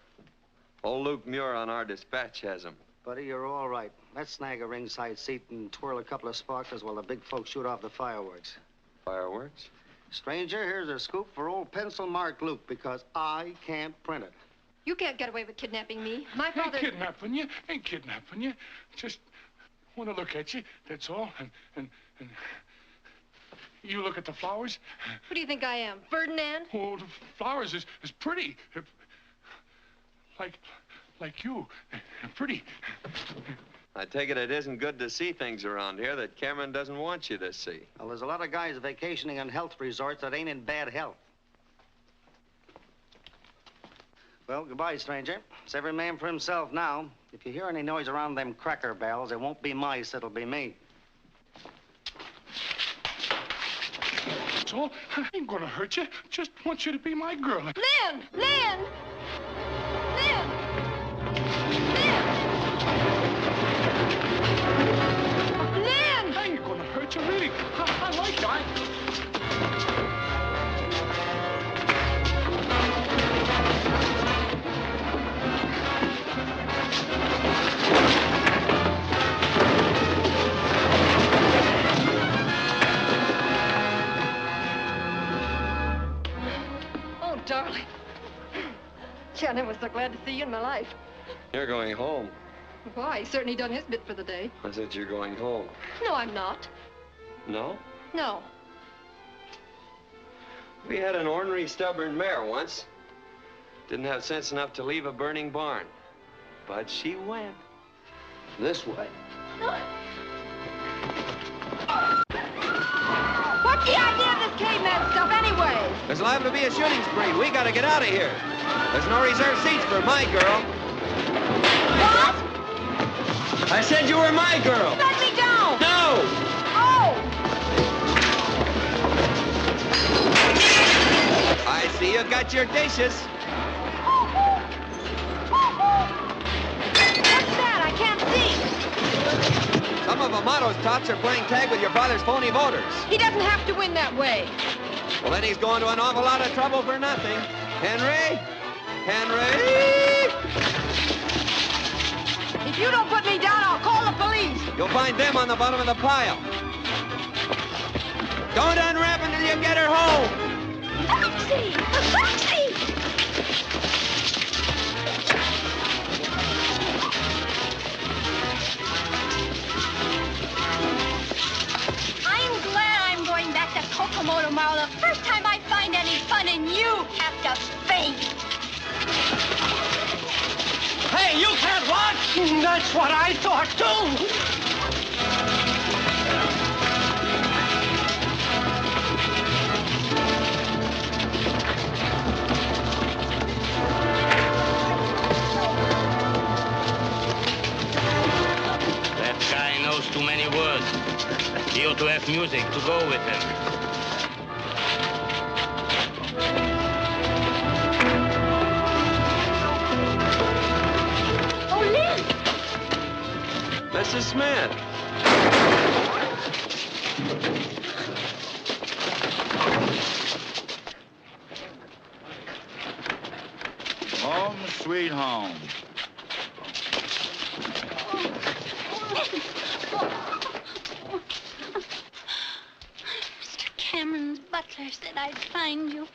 Old Luke Muir on our dispatch has them. Buddy, you're all right. Let's snag a ringside seat and twirl a couple of sparklers while the big folks shoot off the fireworks. Fireworks? Stranger, here's a scoop for old pencil mark Luke, because I can't print it. You can't get away with kidnapping me. My father... Ain't kidnapping you. Ain't kidnapping you. Just want to look at you, that's all. And you look at the flowers. Who do you think I am, Ferdinand? Oh, the flowers is pretty. Like you. Pretty. I take it isn't good to see things around here that Cameron doesn't want you to see. Well, there's a lot of guys vacationing on health resorts that ain't in bad health. Well, goodbye, stranger. It's every man for himself now. If you hear any noise around them cracker barrels, it won't be mice, it'll be me. That's all. I ain't gonna hurt you. Just want you to be my girl. Lynn! Lynn! Lynn! Lynn! I ain't gonna hurt you, really. I like you. Oh, darling. Gee, I never was so glad to see you in my life. You're going home. Why? He's certainly done his bit for the day. I said you're going home. No, I'm not. No? No. We had an ornery, stubborn mare once. Didn't have sense enough to leave a burning barn. But she went. This way. What's the idea of this caveman stuff anyway? There's liable to be a shooting spree. We gotta get out of here. There's no reserved seats for my girl. What? I said you were my girl. Let me down! No! Oh! I see you got your dishes. What's that? I can't see. Some of Amato's tots are playing tag with your father's phony voters. He doesn't have to win that way. Well, then he's going to an awful lot of trouble for nothing. Henry? Henry? If you don't put me down, I'll call the police. You'll find them on the bottom of the pile. Don't unwrap until you get her home. A taxi! A taxi! I'm glad I'm going back to Kokomo tomorrow. The first time I find any fun in you have to faint. Hey, you can't watch! That's what I thought, too! That guy knows too many words. He ought to have music to go with him. Mrs. Smith. Home, sweet home. Mr. Cameron's butler said I'd find you.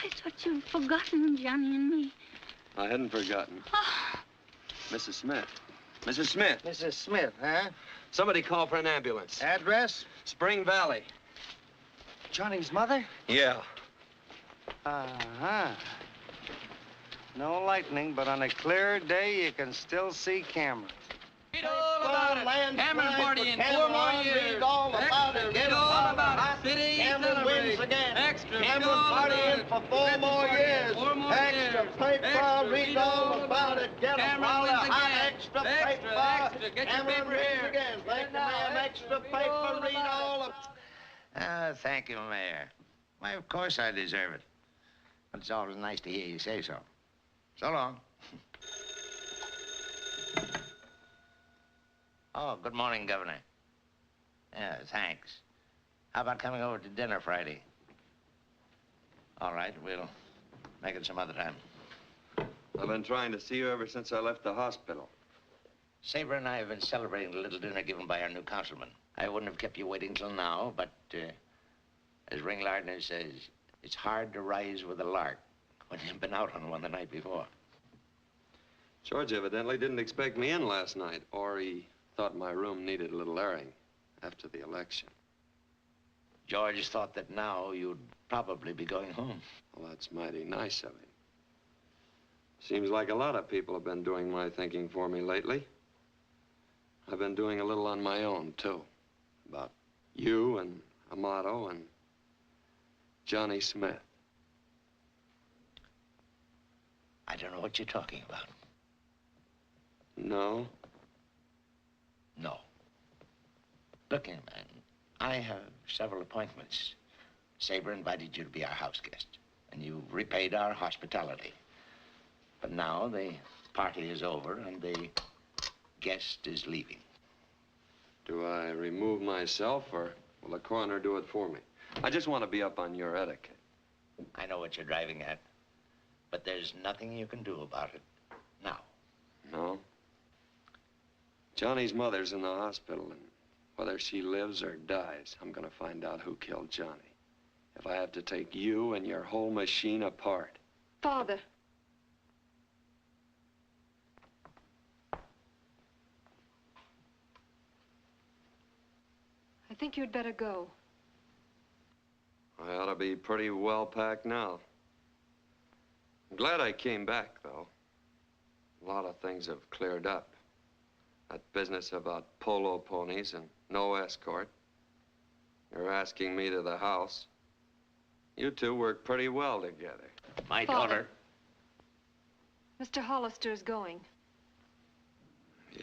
I thought you'd forgotten Johnny and me. I hadn't forgotten. Oh. Mrs. Smith. Mrs. Smith. Mrs. Smith, huh? Somebody call for an ambulance. Address? Spring Valley. Johnny's mother? Yeah. Uh-huh. No lightning, but on a clear day, you can still see cameras. Read all about it. Cameron party in 4 more years. Read all about it. Read all about it. City Cameron wins again. Extra. Cameron party in for 4 more years. 4 more Extra years. paper. Extra. Read all about it. Get 'em Cameron while wins they're hot. again. Extra Extra, paper. extra. Get your Cameron paper wins here. again. Thank you, ma'am. Extra paper. Read all of Thank you, Mayor. Why, of course I deserve it. But it's always nice to hear you say so. So long. Oh, good morning, Governor. Yeah, thanks. How about coming over to dinner Friday? All right, we'll make it some other time. I've been trying to see you ever since I left the hospital. Saber and I have been celebrating the little dinner given by our new councilman. I wouldn't have kept you waiting till now, but as Ring Lardner says, it's hard to rise with a lark when you've been out on one the night before. George evidently didn't expect me in last night, or he thought my room needed a little airing after the election. George thought that now you'd probably be going home. Well, that's mighty nice of him. Seems like a lot of people have been doing my thinking for me lately. I've been doing a little on my own, too. About you and Amato and Johnny Smith. I don't know what you're talking about. No? No. Look here, man. I have several appointments. Saber invited you to be our house guest, and you repaid our hospitality. But now the party is over, and the guest is leaving. Do I remove myself, or will the coroner do it for me? I just want to be up on your etiquette. I know what you're driving at, but there's nothing you can do about it now. No? Johnny's mother's in the hospital, and whether she lives or dies, I'm gonna find out who killed Johnny. If I have to take you and your whole machine apart. Father. I think you'd better go. I ought to be pretty well packed now. I'm glad I came back, though. A lot of things have cleared up. That business about polo ponies and no escort. You're asking me to the house. You two work pretty well together. My Father. daughter. Mr. Hollister's going.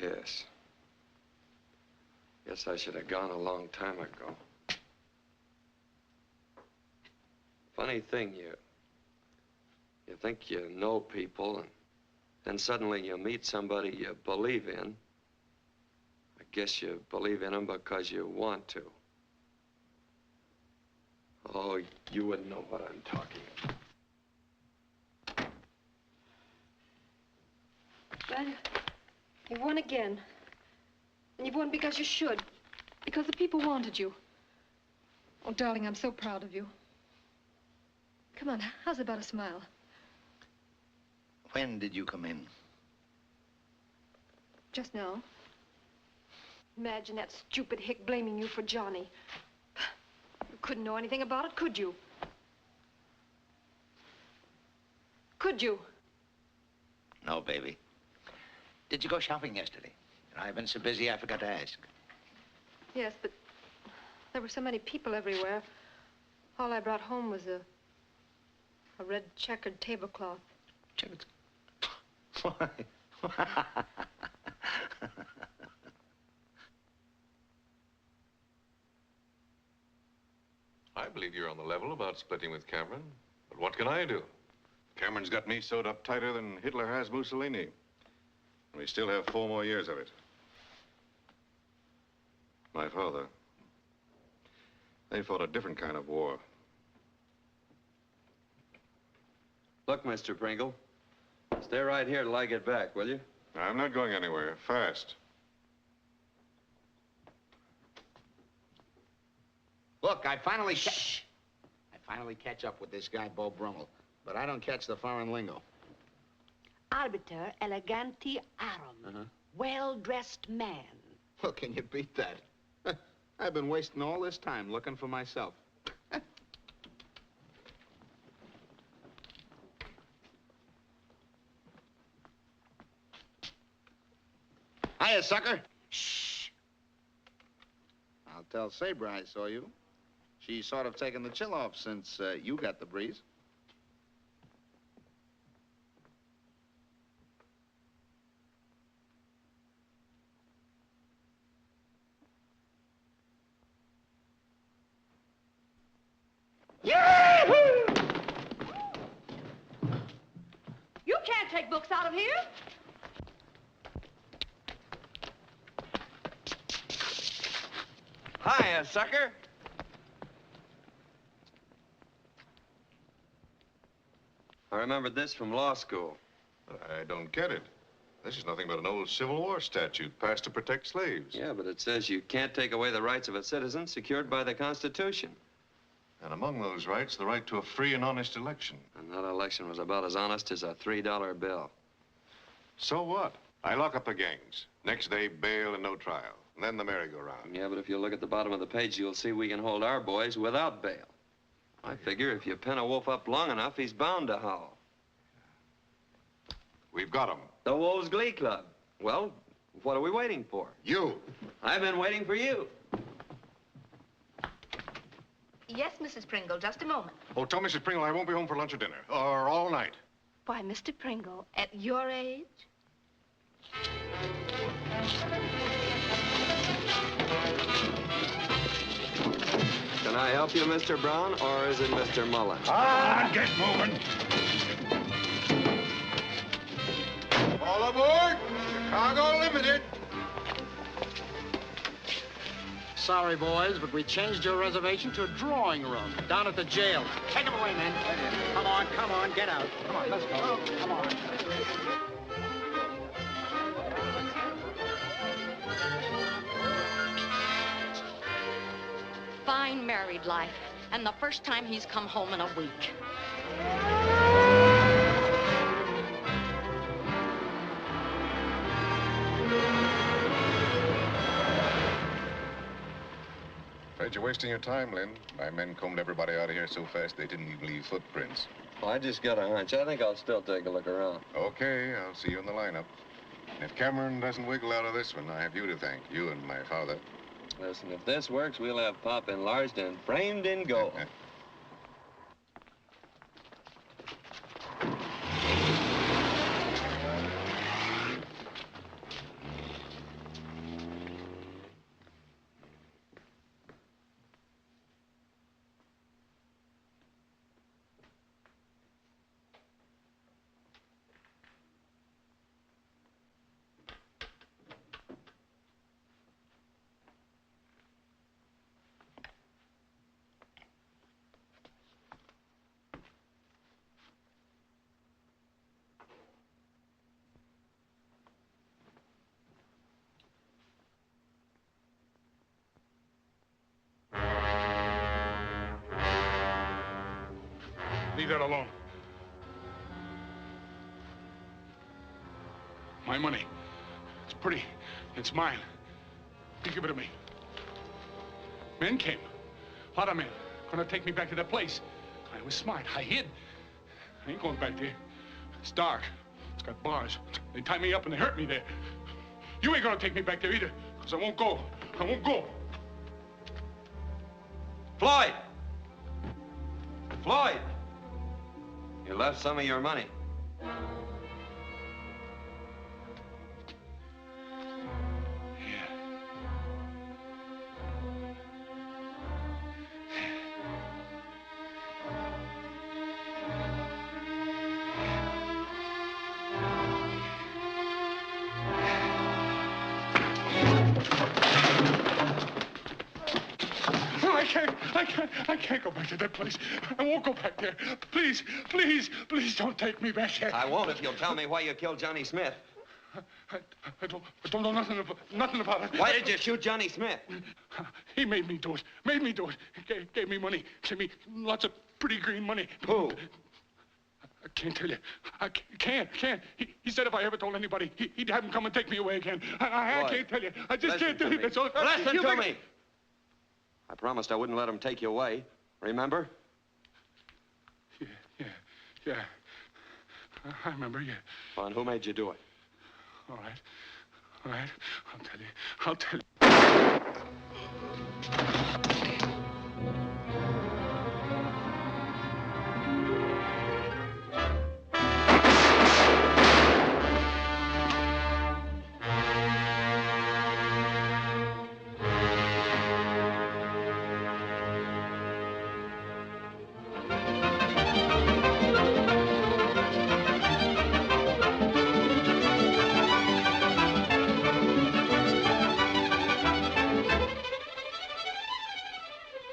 Yes. Guess I should have gone a long time ago. Funny thing, you think you know people, and then suddenly you meet somebody you believe in. I guess you believe in them because you want to. Oh, you wouldn't know what I'm talking about. Dad, you've won again. And you've won because you should. Because the people wanted you. Oh, darling, I'm so proud of you. Come on, how's about a smile? When did you come in? Just now. Imagine that stupid hick blaming you for Johnny. You couldn't know anything about it, could you? Could you? No, baby. Did you go shopping yesterday? I've been so busy I forgot to ask. Yes, but there were so many people everywhere. All I brought home was a red checkered tablecloth. Checkered? Why? I believe you're on the level about splitting with Cameron. But what can I do? Cameron's got me sewed up tighter than Hitler has Mussolini. And we still have 4 more years of it. My father, they fought a different kind of war. Look, Mr. Pringle, stay right here till I get back, will you? I'm not going anywhere. Fast. Look, I finally catch up with this guy, Bo Brummel. but I don't catch the foreign lingo. Arbiter eleganti arum. Well-dressed man. Well, can you beat that? I've been wasting all this time looking for myself. Hiya, sucker. Shh. I'll tell Sabre I saw you. She's sort of taken the chill off since you got the breeze. Yahoo! You can't take books out of here. Hiya, sucker. I remembered this from law school. I don't get it. This is nothing but an old Civil War statute passed to protect slaves. Yeah, but it says you can't take away the rights of a citizen secured by the Constitution. And among those rights, the right to a free and honest election. And that election was about as honest as a $3 bill. So what? I lock up the gangs. Next day, bail and no trial. And then the merry-go-round. Yeah, but if you look at the bottom of the page, you'll see we can hold our boys without bail. I figure if you pin a wolf up long enough, he's bound to howl. We've got him. The Wolves Glee Club. Well, what are we waiting for? You. I've been waiting for you. Yes, Mrs. Pringle, just a moment. Oh, tell Mrs. Pringle I won't be home for lunch or dinner. Or all night. Why, Mr. Pringle, at your age? Can I help you, Mr. Brown, or is it Mr. Mullen? Get moving. All aboard. Chicago Limited. Sorry, boys, but we changed your reservation to a drawing room down at the jail. Take them away, men. Come on, get out. Come on, let's go. Come on. Fine married life, and the first time he's come home in a week. Afraid you're wasting your time, Lynn. My men combed everybody out of here so fast they didn't even leave footprints. Well, I just got a hunch. I think I'll still take a look around. Okay, I'll see you in the lineup. If Cameron doesn't wiggle out of this one, I have you to thank, you and my father. Listen, if this works, we'll have Pop enlarged and framed in gold. Leave that alone. My money. It's pretty. It's mine. You give it to me. Men came. A lot of men. Gonna take me back to that place. I was smart. I hid. I ain't going back there. It's dark. It's got bars. They tie me up and they hurt me there. You ain't gonna take me back there either, because I won't go. I won't go. Floyd! Floyd! You left some of your money. I can't go back to that place. I won't go back there. Please, please, please don't take me back there. I won't if you'll tell me why you killed Johnny Smith. I don't know nothing about it. Why did you shoot Johnny Smith? He made me do it. Made me do it. He gave me money. Gave me lots of pretty green money. Who? I can't tell you. I can't. He said if I ever told anybody, he'd have him come and take me away again. I Boy, can't tell you. I just listen can't tell to you. me. That's all. Listen to me. I promised I wouldn't let him take you away. Remember? Yeah. I remember, yeah. Well, and who made you do it? All right. I'll tell you.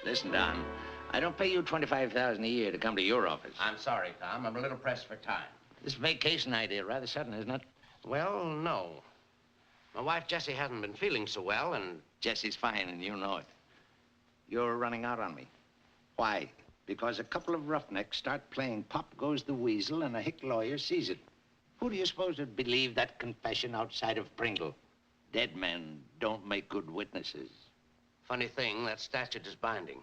Listen, Don, I don't pay you $25,000 a year to come to your office. I'm sorry, Tom. I'm a little pressed for time. This vacation idea rather sudden, isn't it? Well, no. My wife, Jessie, hasn't been feeling so well, and... Jessie's fine, and you know it. You're running out on me. Why? Because a couple of roughnecks start playing Pop Goes the Weasel, and a hick lawyer sees it. Who do you suppose would believe that confession outside of Pringle? Dead men don't make good witnesses. Funny thing, that statute is binding.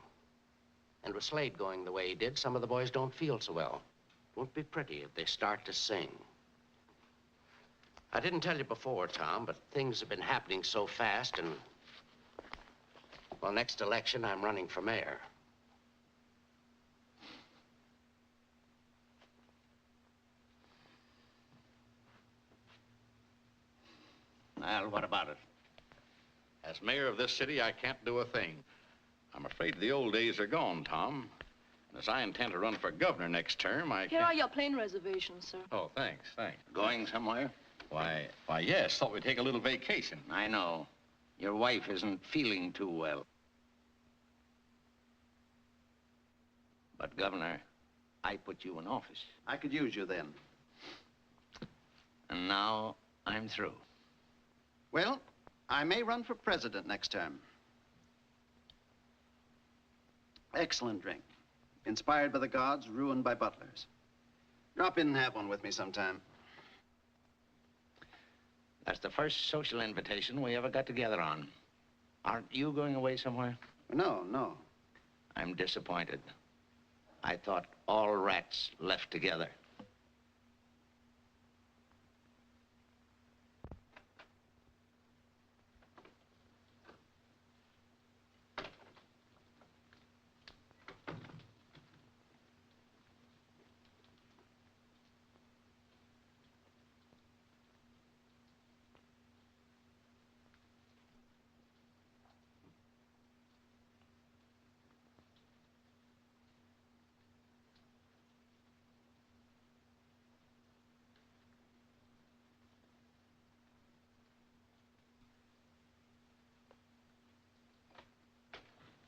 And with Slade going the way he did, some of the boys don't feel so well. It won't be pretty if they start to sing. I didn't tell you before, Tom, but things have been happening so fast, and... Well, next election, I'm running for mayor. Well, what about it? As mayor of this city, I can't do a thing. I'm afraid the old days are gone, Tom. And as I intend to run for governor next term, I Here can't... are your plane reservations, sir. Oh, thanks. Going somewhere? Why, yes. Thought we'd take a little vacation. I know. Your wife isn't feeling too well. But, Governor, I put you in office. I could use you then. And now I'm through. Well, I may run for president next term. Excellent drink. Inspired by the gods, ruined by butlers. Drop in and have one with me sometime. That's the first social invitation we ever got together on. Aren't you going away somewhere? No. I'm disappointed. I thought all rats left together.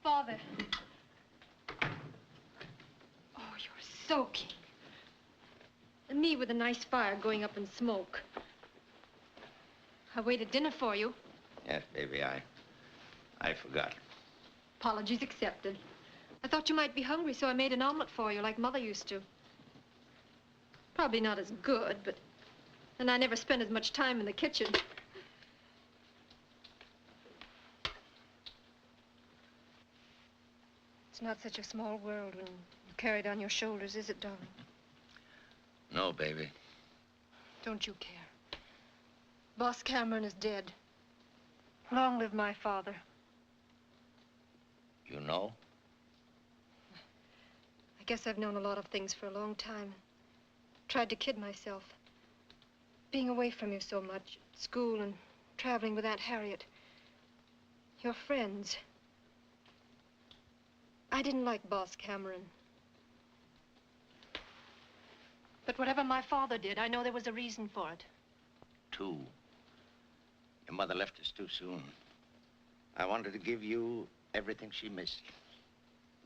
Father. Oh, you're soaking. And me with a nice fire going up in smoke. I waited dinner for you. Yes, baby, I forgot. Apologies accepted. I thought you might be hungry, so I made an omelet for you like Mother used to. Probably not as good, but... And I never spent as much time in the kitchen. It's not such a small world when you carry it on your shoulders, is it, darling? No, baby. Don't you care. Boss Cameron is dead. Long live my father. You know? I guess I've known a lot of things for a long time. Tried to kid myself. Being away from you so much, at school and traveling with Aunt Harriet. Your friends. I didn't like Boss Cameron. But whatever my father did, I know there was a reason for it. Two. Your mother left us too soon. I wanted to give you everything she missed.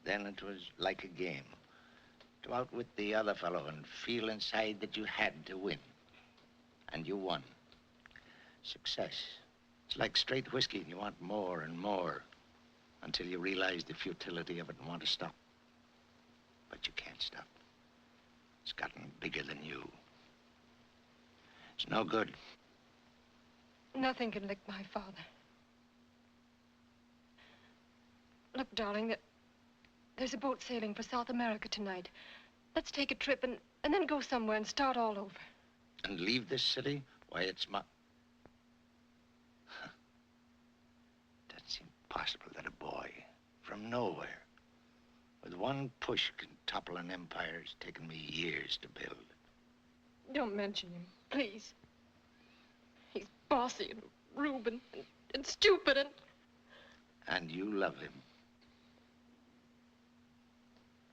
Then it was like a game. To outwit the other fellow and feel inside that you had to win. And you won. Success. It's like straight whiskey, and you want more and more until you realize the futility of it and want to stop. But you can't stop. It's gotten bigger than you. It's no good. Nothing can lick my father. Look, darling, there's a boat sailing for South America tonight. Let's take a trip and then go somewhere and start all over. And leave this city? Why, it's my... That's impossible that a boy from nowhere with one push can topple an empire it's taken me years to build. Don't mention him, please. He's bossy and rude and stupid and... And you love him.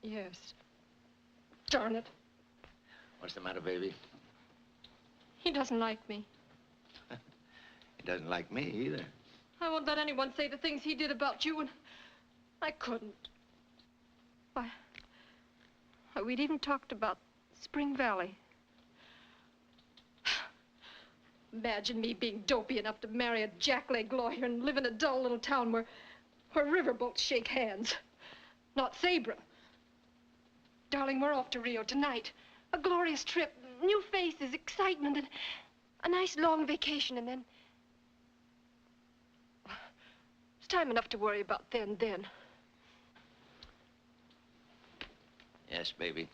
Yes. Darn it. What's the matter, baby? He doesn't like me. He doesn't like me either. I won't let anyone say the things he did about you, and I couldn't. Why, we'd even talked about Spring Valley. Imagine me being dopey enough to marry a jackleg lawyer and live in a dull little town where riverboats shake hands. Not Sabra. Darling, we're off to Rio tonight. A glorious trip, new faces, excitement, and a nice long vacation, and then... It's time enough to worry about then. Yes, baby.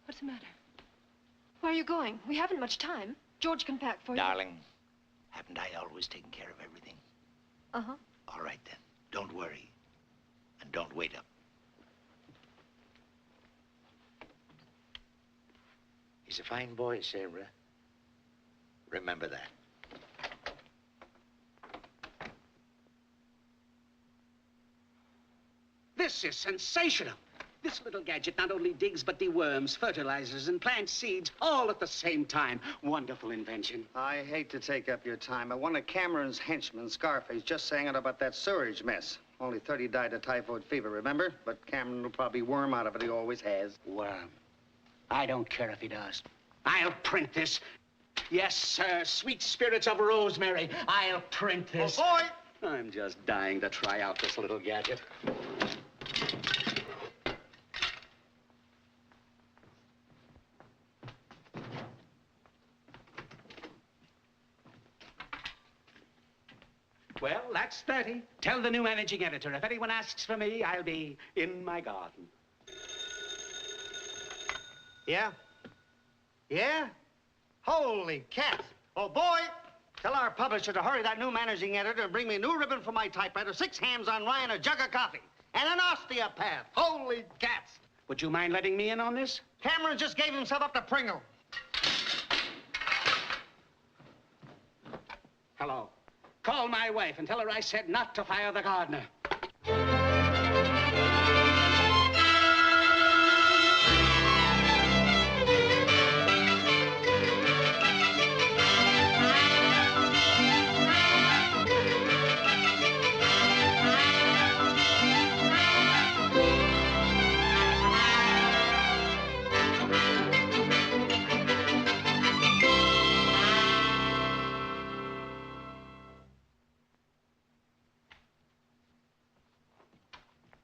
What's the matter? Where are you going? We haven't much time. George can pack for you. Darling, haven't I always taken care of everything? Uh-huh. All right, then. Don't worry. And don't wait up. He's a fine boy, Sabra. Remember that. This is sensational. This little gadget not only digs, but deworms, fertilizes, and plants seeds all at the same time. Wonderful invention. I hate to take up your time, but one of Cameron's henchmen, Scarface, just sang out about that sewerage mess. Only 30 died of typhoid fever, remember? But Cameron will probably worm out of it. He always has. Worm. I don't care if he does. I'll print this. Yes, sir. Sweet spirits of rosemary. I'll print this. Oh, boy! I'm just dying to try out this little gadget. Well, that's 30. Tell the new managing editor, if anyone asks for me, I'll be in my garden. Yeah? Yeah? Holy cats. Oh, boy! Tell our publisher to hurry that new managing editor and bring me a new ribbon for my typewriter, 6 hams on rye, and a jug of coffee. And an osteopath. Holy cats. Would you mind letting me in on this? Cameron just gave himself up to Pringle. Hello. Call my wife and tell her I said not to fire the gardener.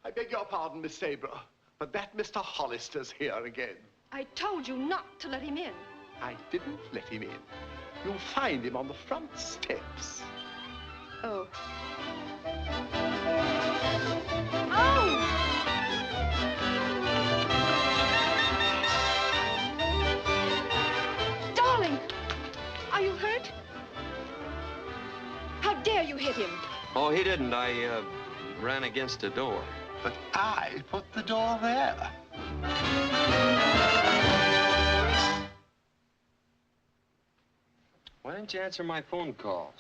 I beg your pardon, Miss Sabra, but that Mr. Hollister's here again. I told you not to let him in. I didn't let him in. You'll find him on the front steps. Oh. Oh! Darling, are you hurt? How dare you hit him? Oh, he didn't. I ran against a door. But I put the door there. Why didn't you answer my phone calls?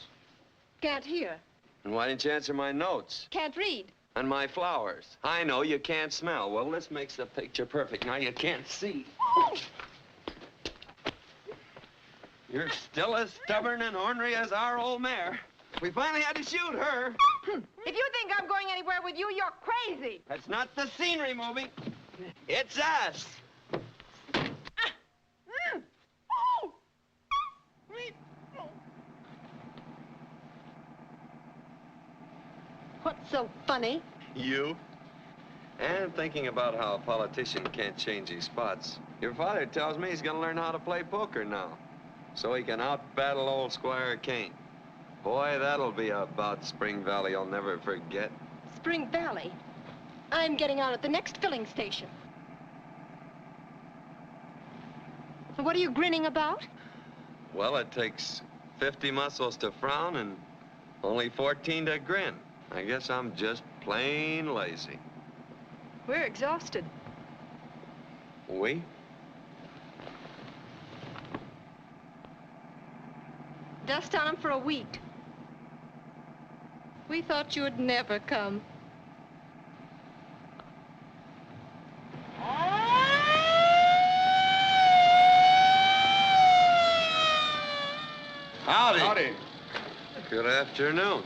Can't hear. And why didn't you answer my notes? Can't read. And my flowers? I know you can't smell. Well, this makes the picture perfect. Now you can't see. You're still as stubborn and ornery as our old mare. We finally had to shoot her. If you think I'm going anywhere with you, you're crazy. That's not the scenery moving. It's us. What's so funny? You? And thinking about how a politician can't change his spots, your father tells me he's gonna learn how to play poker now, so he can out-battle old Squire Kane. Boy, that'll be a bout Spring Valley I'll never forget. Spring Valley? I'm getting out at the next filling station. So what are you grinning about? Well, it takes 50 muscles to frown and only 14 to grin. I guess I'm just plain lazy. We're exhausted. We? Dust on them for a week. We thought you'd never come. Howdy. Howdy. Good afternoon.